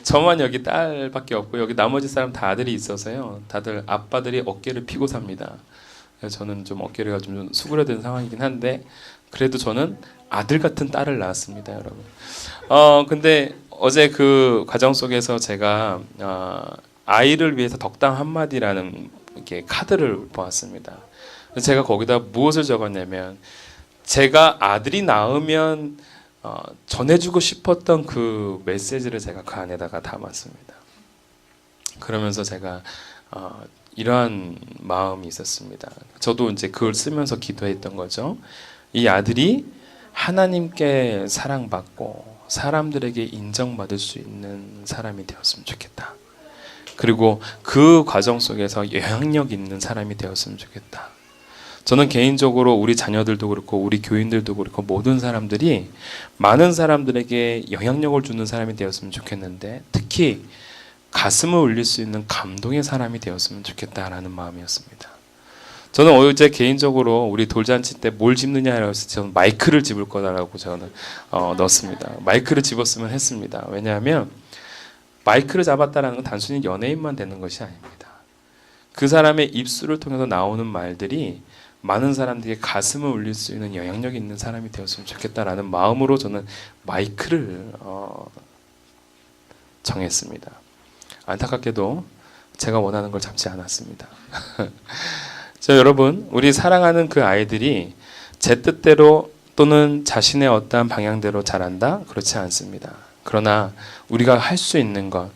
저만 여기 딸밖에 없고 여기 나머지 사람 다 아들이 있어서요. 다들 아빠들이 어깨를 피고 삽니다. 그래서 저는 좀 어깨가 좀 수그러든 상황이긴 한데 그래도 저는 아들 같은 딸을 낳았습니다, 여러분. 근데 어제 그 과정 속에서 제가 아이를 위해서 덕담 한마디라는 이렇게 카드를 보았습니다. 제가 거기다 무엇을 적었냐면 제가 아들이 낳으면 전해주고 싶었던 그 메시지를 제가 그 안에다가 담았습니다. 그러면서 제가 이러한 마음이 있었습니다. 저도 이제 그걸 쓰면서 기도했던 거죠. 이 아들이 하나님께 사랑받고 사람들에게 인정받을 수 있는 사람이 되었으면 좋겠다. 그리고 그 과정 속에서 영향력 있는 사람이 되었으면 좋겠다. 저는 개인적으로 우리 자녀들도 그렇고 우리 교인들도 그렇고 모든 사람들이 많은 사람들에게 영향력을 주는 사람이 되었으면 좋겠는데 특히 가슴을 울릴 수 있는 감동의 사람이 되었으면 좋겠다라는 마음이었습니다. 저는 어제 개인적으로 우리 돌잔치 때 뭘 집느냐라고 해서 저는 마이크를 집을 거다라고 저는 넣었습니다. 마이크를 집었으면 했습니다. 왜냐하면 마이크를 잡았다라는 건 단순히 연예인만 되는 것이 아닙니다. 그 사람의 입술을 통해서 나오는 말들이 많은 사람들에게 가슴을 울릴 수 있는 영향력 있는 사람이 되었으면 좋겠다라는 마음으로 저는 마이크를 정했습니다. 안타깝게도 제가 원하는 걸 잡지 않았습니다. 자, 여러분, 우리 사랑하는 그 아이들이 제 뜻대로 또는 자신의 어떠한 방향대로 자란다? 그렇지 않습니다. 그러나 우리가 할 수 있는 것,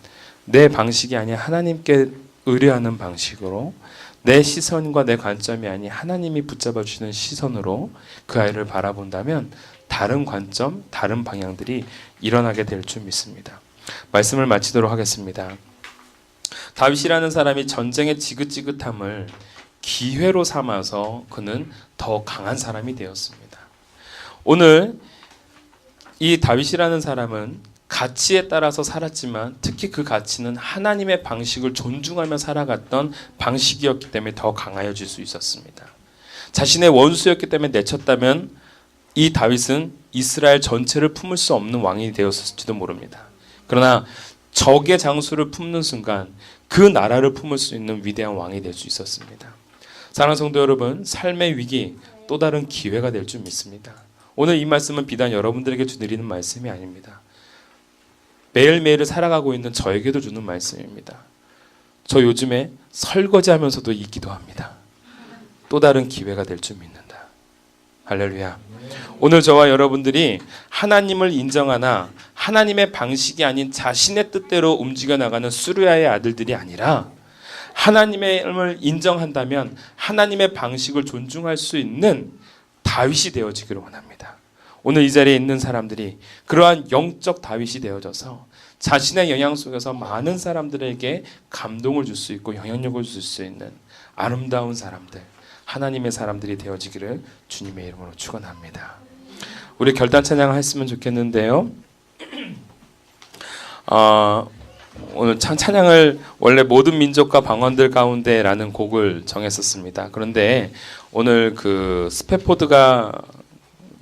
내 방식이 아니라 하나님께 의뢰하는 방식으로 내 시선과 내 관점이 아닌 하나님이 붙잡아 주시는 시선으로 그 아이를 바라본다면 다른 관점, 다른 방향들이 일어나게 될 줄 믿습니다. 말씀을 마치도록 하겠습니다. 다윗이라는 사람이 전쟁의 지긋지긋함을 기회로 삼아서 그는 더 강한 사람이 되었습니다. 오늘 이 다윗이라는 사람은 가치에 따라서 살았지만 특히 그 가치는 하나님의 방식을 존중하며 살아갔던 방식이었기 때문에 더 강해질 수 있었습니다. 자신의 원수였기 때문에 내쳤다면 이 다윗은 이스라엘 전체를 품을 수 없는 왕이 되었을지도 모릅니다. 그러나 적의 장수를 품는 순간 그 나라를 품을 수 있는 위대한 왕이 될 수 있었습니다. 사랑하는 성도 여러분, 삶의 위기 또 다른 기회가 될 줄 믿습니다. 오늘 이 말씀은 비단 여러분들에게 드리는 말씀이 아닙니다. 매일매일을 살아가고 있는 저에게도 주는 말씀입니다. 저 요즘에 설거지하면서도 이 기도합니다. 또 다른 기회가 될 줄 믿는다. 할렐루야. 오늘 저와 여러분들이 하나님을 인정하나 하나님의 방식이 아닌 자신의 뜻대로 움직여 나가는 수르야의 아들들이 아니라 하나님을 인정한다면 하나님의 방식을 존중할 수 있는 다윗이 되어지기를 원합니다. 오늘 이 자리에 있는 사람들이 그러한 영적 다윗이 되어져서 자신의 영향 속에서 많은 사람들에게 감동을 줄 수 있고 영향력을 줄 수 있는 아름다운 사람들, 하나님의 사람들이 되어지기를 주님의 이름으로 축원합니다. 우리 결단 찬양을 했으면 좋겠는데요. 오늘 찬양을 원래 모든 민족과 방언들 가운데라는 곡을 정했었습니다. 그런데 오늘 그 스패포드가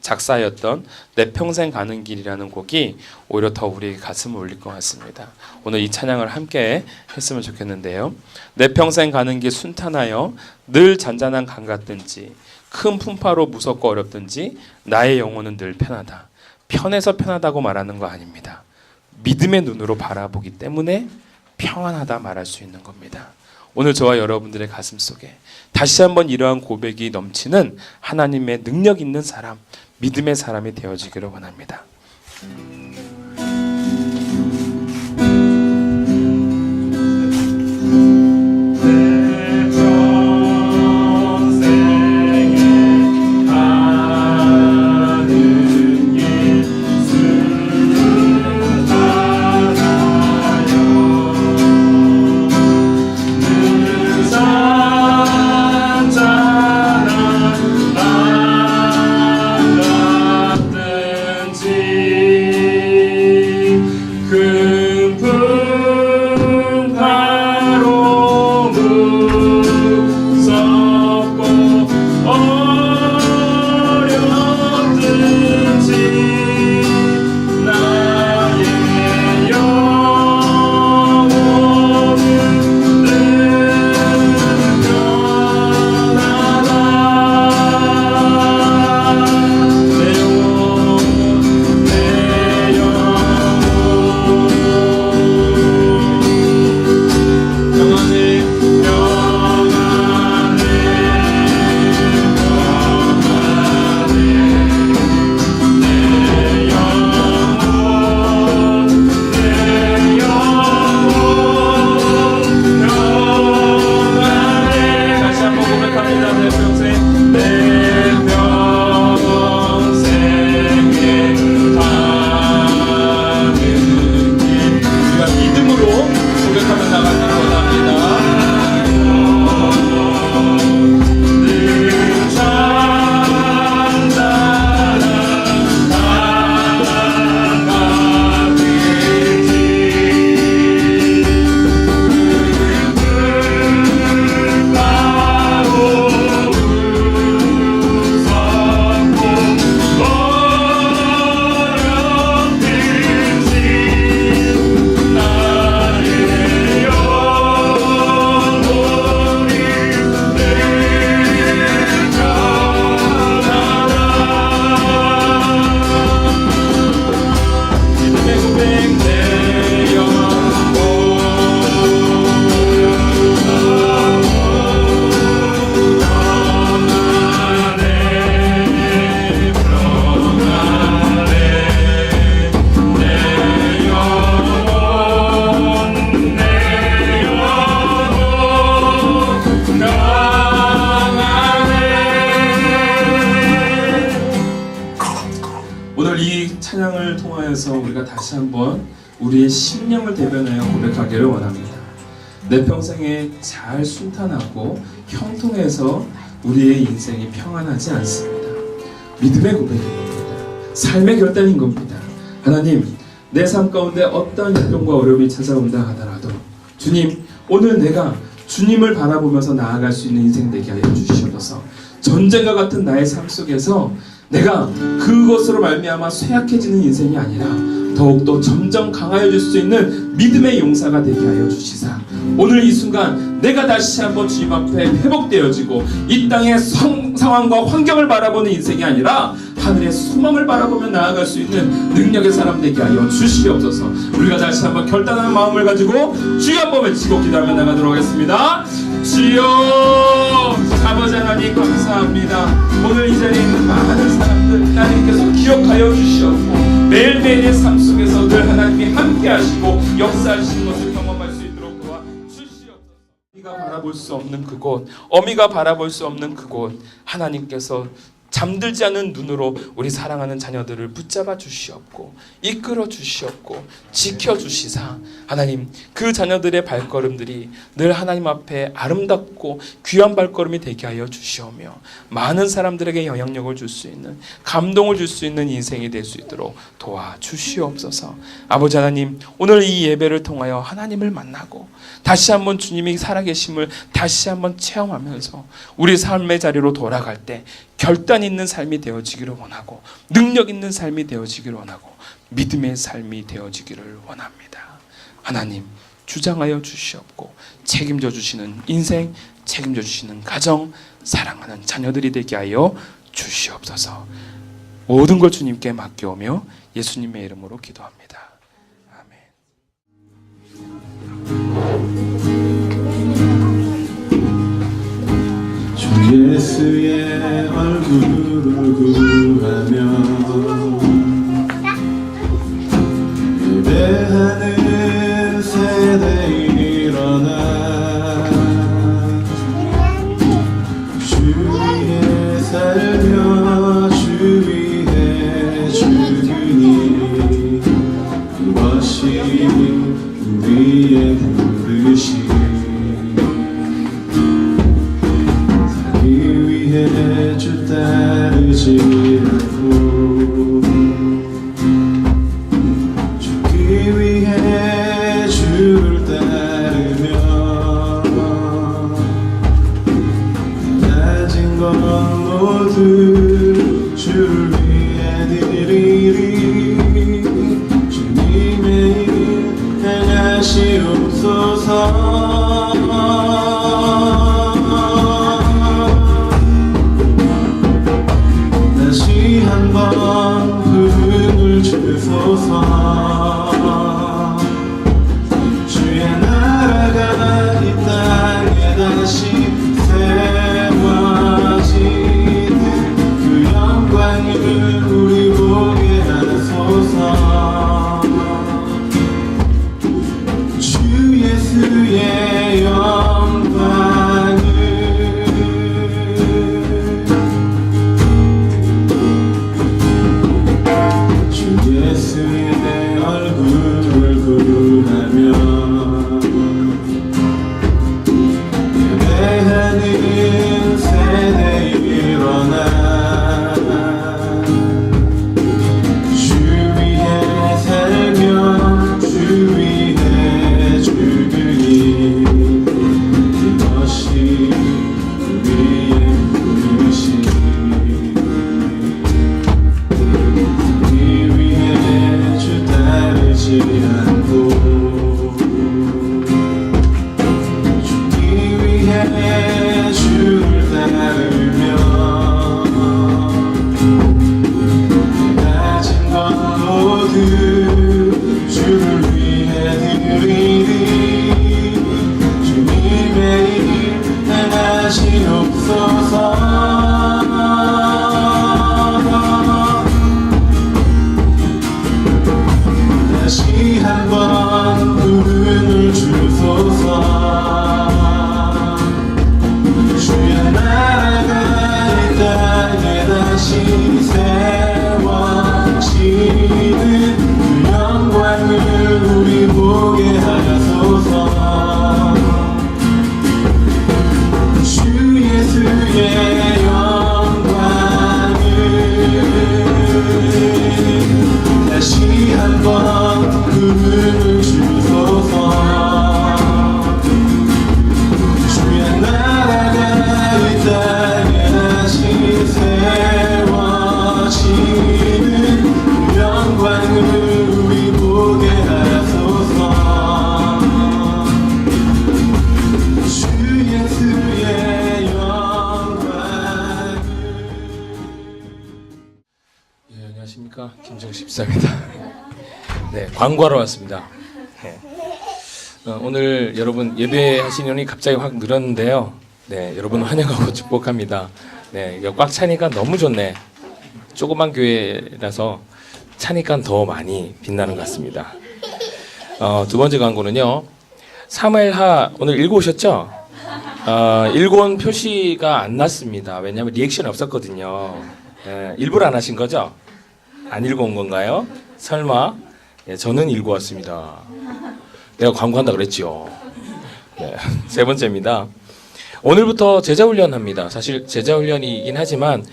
작사였던 내 평생 가는 길이라는 곡이 오히려 더 우리 가슴을 울릴 것 같습니다. 오늘 이 찬양을 함께 했으면 좋겠는데요. 내 평생 가는 길 순탄하여 늘 잔잔한 강 같든지 큰 풍파로 무섭고 어렵든지 나의 영혼은 늘 편하다. 편해서 편하다고 말하는 거 아닙니다. 믿음의 눈으로 바라보기 때문에 평안하다 말할 수 있는 겁니다. 오늘 저와 여러분들의 가슴 속에 다시 한번 이러한 고백이 넘치는 하나님의 능력 있는 사람, 믿음의 사람이 되어지기를 원합니다. 찬양을 통하여서 우리가 다시 한번 우리의 심령을 대변하여 고백하기를 원합니다. 내 평생에 잘 순탄하고 형통해서 우리의 인생이 평안하지 않습니다. 믿음의 고백인 겁니다. 삶의 결단인 겁니다. 하나님, 내 삶 가운데 어떤 역경과 어려움이 찾아온다 하더라도 주님, 오늘 내가 주님을 바라보면서 나아갈 수 있는 인생 되게 하여 주시옵소서. 전쟁과 같은 나의 삶 속에서 내가 그것으로 말미암아 쇠약해지는 인생이 아니라 더욱더 점점 강하여질 수 있는 믿음의 용사가 되게 하여 주시사 오늘 이 순간 내가 다시 한번 주님 앞에 회복되어지고 이 땅의 상황과 환경을 바라보는 인생이 아니라 하늘의 소망을 바라보며 나아갈 수 있는 능력의 사람 되게 하여 주시옵소서. 우리가 다시 한번 결단하는 마음을 가지고 주여 한번 외치고 기도하며 나가도록 하겠습니다. 주여 아버지 하나님 감사합니다. 오늘 이 자리에 있는 많은 사람들 하나님께서 기억하여 주시옵고 매일매일의 삶 속에서 늘 하나님이 함께 하시고 역사하시는 것을 경험할 수 있도록 도와주시옵소서. 어미가 바라볼 수 없는 그곳, 어미가 바라볼 수 없는 그곳, 하나님께서 잠들지 않는 눈으로 우리 사랑하는 자녀들을 붙잡아 주시옵고 이끌어 주시옵고 지켜 주시사 하나님 그 자녀들의 발걸음들이 늘 하나님 앞에 아름답고 귀한 발걸음이 되게 하여 주시오며 많은 사람들에게 영향력을 줄 수 있는 감동을 줄 수 있는 인생이 될 수 있도록 도와 주시옵소서. 아버지 하나님 오늘 이 예배를 통하여 하나님을 만나고 다시 한번 주님이 살아계심을 다시 한번 체험하면서 우리 삶의 자리로 돌아갈 때 결단 있는 삶이 되어지기를 원하고 능력 있는 삶이 되어지기를 원하고 믿음의 삶이 되어지기를 원합니다. 하나님 주장하여 주시옵고 책임져 주시는 인생, 책임져 주시는 가정, 사랑하는 자녀들이 되게 하여 주시옵소서. 모든 걸 주님께 맡겨오며 예수님의 이름으로 기도합니다. 주 예수의 얼굴을 구하며 예배하는 세대에 일어나 주 위에 살며 주 위에 죽으니 그것이 우리의 부르심 주 따르지 않고 죽기 위해 주를 따르며 가진 것 모두 주를 위해 드리리 주님의 일 행하시옵소서. 한번 부름을 주소서. 주의 나라가 이 땅에 다시 세워지듯 그 영광을 우리 보게 하소서. 주 예수의 영광을 예수의 얼굴을 구하며 예배하는 세대에 일어나 안녕하십니까, 김정십사입니다. 네, 광고하러 왔습니다. 네. 오늘 여러분 예배하신 인원이 갑자기 확 늘었는데요. 네, 여러분 환영하고 축복합니다. 네, 이거 꽉 차니까 너무 좋네. 조그만 교회라서 차니까 더 많이 빛나는 것 같습니다. 두 번째 광고는요. 사무엘하 오늘 읽어오셨죠? 읽어온 표시가 안 났습니다. 왜냐하면 리액션이 없었거든요. 일부러 안 하신 거죠? 안 읽어온 건가요? 설마? 예, 저는 읽어왔습니다. 내가 광고한다 그랬죠. 네, 세 번째입니다. 오늘부터 제자훈련 합니다. 사실 제자훈련이긴 하지만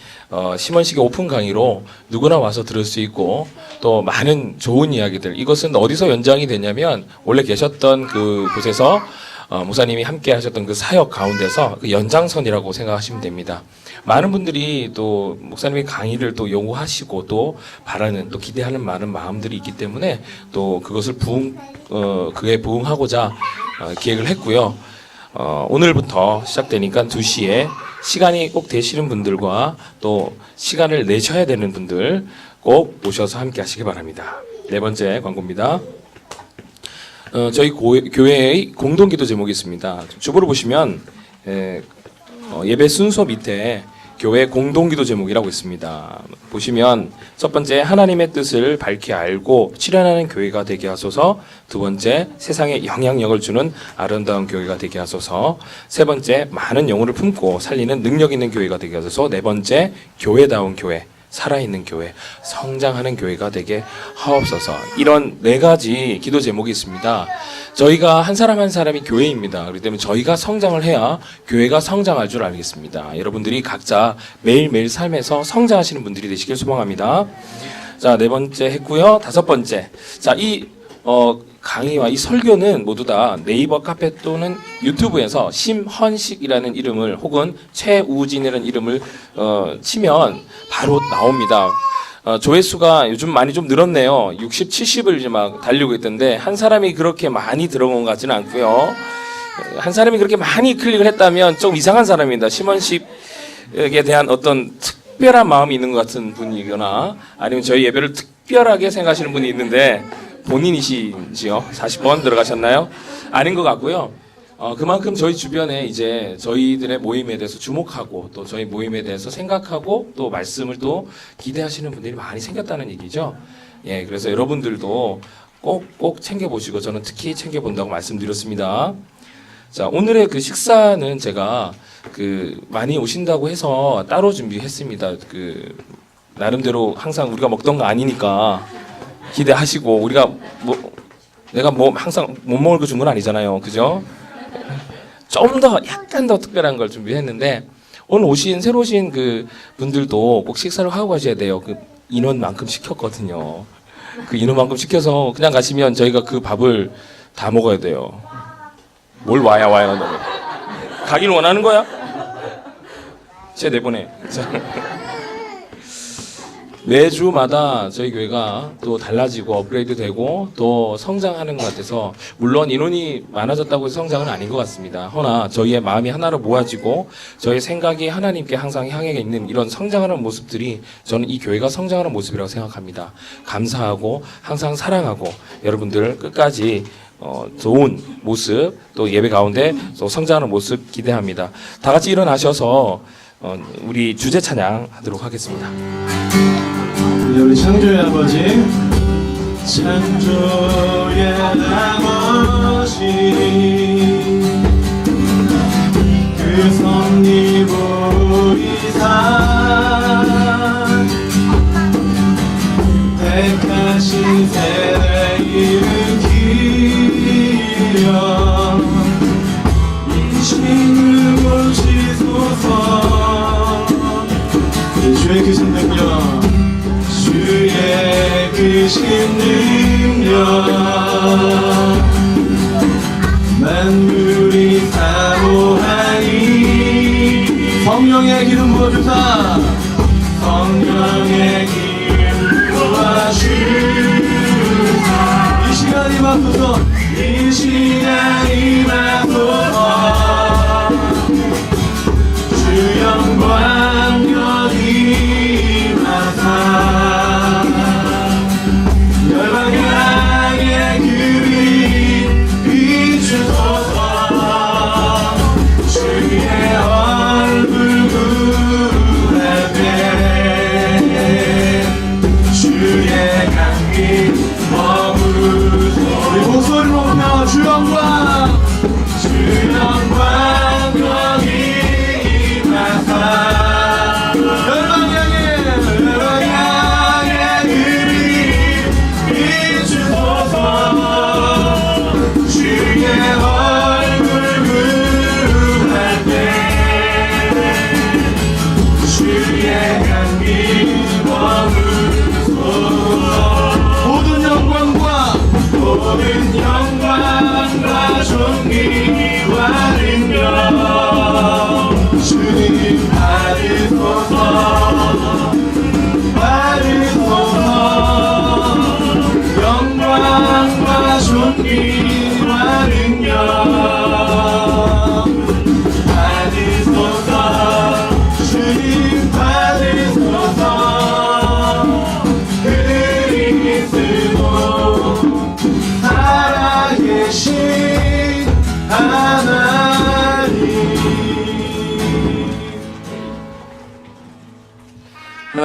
심원식의 오픈 강의로 누구나 와서 들을 수 있고 또 많은 좋은 이야기들, 이것은 어디서 연장이 되냐면 원래 계셨던 그 곳에서 목사님이 함께 하셨던 그 사역 가운데서 그 연장선이라고 생각하시면 됩니다. 많은 분들이 또 목사님의 강의를 또 요구하시고 또 바라는, 또 기대하는 많은 마음들이 있기 때문에 또 그것을 그에 부응하고자 기획을 했고요. 오늘부터 시작되니까 2시에 시간이 꼭 되시는 분들과 또 시간을 내셔야 되는 분들 꼭 모셔서 함께 하시기 바랍니다. 네 번째 광고입니다. 저희 교회의 공동기도 제목이 있습니다. 주보를 보시면 예배 순서 밑에 교회 공동기도 제목이라고 있습니다. 보시면 첫 번째, 하나님의 뜻을 밝히 알고 실현하는 교회가 되게 하소서. 두 번째, 세상에 영향력을 주는 아름다운 교회가 되게 하소서. 세 번째, 많은 영혼을 품고 살리는 능력 있는 교회가 되게 하소서. 네 번째, 교회다운 교회, 살아있는 교회, 성장하는 교회가 되게 하옵소서. 이런 4가지 기도 제목이 있습니다. 저희가 한 사람 한 사람이 교회입니다. 그렇기 때문에 저희가 성장을 해야 교회가 성장할 줄 알겠습니다. 여러분들이 각자 매일매일 삶에서 성장하시는 분들이 되시길 소망합니다. 자, 4번째 했고요. 5번째. 자, 이 강의와 이 설교는 모두 다 네이버 카페 또는 유튜브에서 심헌식이라는 이름을 혹은 최우진이라는 이름을 치면 바로 나옵니다. 조회수가 요즘 많이 좀 늘었네요. 60, 70을 이제 막 달리고 있던데 한 사람이 그렇게 많이 들어온 것 같지는 않고요. 한 사람이 그렇게 많이 클릭을 했다면 좀 이상한 사람입니다. 심헌식에 대한 어떤 특별한 마음이 있는 것 같은 분이거나 아니면 저희 예배를 특별하게 생각하시는 분이 있는데 본인이시지요? 40번 들어가셨나요? 아닌 것 같고요. 그만큼 저희 주변에 이제 저희들의 모임에 대해서 주목하고 또 저희 모임에 대해서 생각하고 또 말씀을 또 기대하시는 분들이 많이 생겼다는 얘기죠. 예, 그래서 여러분들도 꼭 챙겨보시고 저는 특히 챙겨본다고 말씀드렸습니다. 자, 오늘의 그 식사는 제가 많이 오신다고 해서 따로 준비했습니다. 나름대로 항상 우리가 먹던 거 아니니까 기대하시고 우리가 내가 항상 못 먹을 거 준 건 아니잖아요. 그죠? 좀 더 약간 더 특별한 걸 준비했는데 오늘 새로 오신 그 분들도 꼭 식사를 하고 가셔야 돼요. 그 인원만큼 시켰거든요. 그 인원만큼 시켜서 그냥 가시면 저희가 그 밥을 다 먹어야 돼요. 뭘 와야 너. 가기를 원하는 거야? 제 내보내. 매주마다 저희 교회가 또 달라지고 업그레이드 되고 또 성장하는 것 같아서 물론 인원이 많아졌다고 해서 성장은 아닌 것 같습니다. 허나 저희의 마음이 하나로 모아지고 저희 생각이 하나님께 항상 향해 있는 이런 성장하는 모습들이 저는 이 교회가 성장하는 모습이라고 생각합니다. 감사하고 항상 사랑하고 여러분들 끝까지 좋은 모습 또 예배 가운데 또 성장하는 모습 기대합니다. 다 같이 일어나셔서 우리 주제 찬양 하도록 하겠습니다. 우리 창조의 아버지, 창조의 아버지, 그 섭리보이사 택하신 세대 일으키려 인신을 고치소서. 주의 크신 능력, 주의 크신 능력, 만물이 사모하니 성령의 기름 부어주사, 성령의 기름 부어주사. 이 시간 임하소서, 이 시간 임하소서. 주 영광 여기 임하사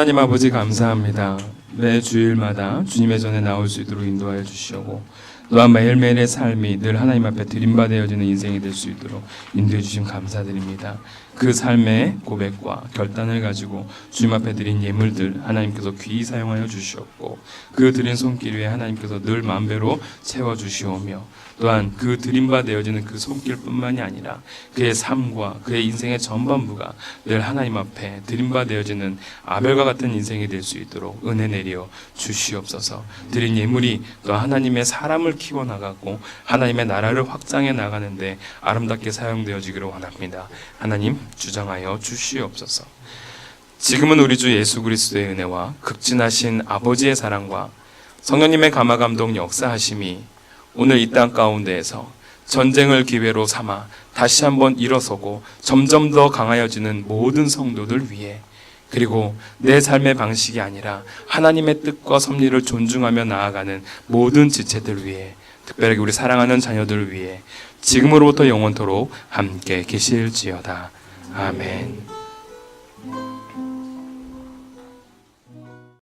하나님 아버지 감사합니다. 매 주일마다 주님의 전에 나올 수 있도록 인도하여 주시고 또한 매일매일의 삶이 늘 하나님 앞에 드림받아여지는 인생이 될 수 있도록 인도해 주심 감사드립니다. 그 삶의 고백과 결단을 가지고 주님 앞에 드린 예물들 하나님께서 귀히 사용하여 주시었고 그 드린 손길 위에 하나님께서 늘 만배로 채워주시오며 또한 그 드림받아여지는 그 손길뿐만이 아니라 그의 삶과 그의 인생의 전반부가 늘 하나님 앞에 드림받아여지는 아벨과 같은 인생이 될 수 있도록 은혜 내려 주시옵소서. 드린 예물이 또 하나님의 사람을 키워나가고 하나님의 나라를 확장해 나가는데 아름답게 사용되어지기를 원합니다. 하나님 주장하여 주시옵소서. 지금은 우리 주 예수 그리스도의 은혜와 극진하신 아버지의 사랑과 성령님의 감화감동 역사하심이 오늘 이 땅 가운데에서 전쟁을 기회로 삼아 다시 한번 일어서고 점점 더 강하여지는 모든 성도들 위해 그리고 내 삶의 방식이 아니라 하나님의 뜻과 섭리를 존중하며 나아가는 모든 지체들 위해 특별하게 우리 사랑하는 자녀들 위해 지금으로부터 영원토록 함께 계실지어다. 아멘.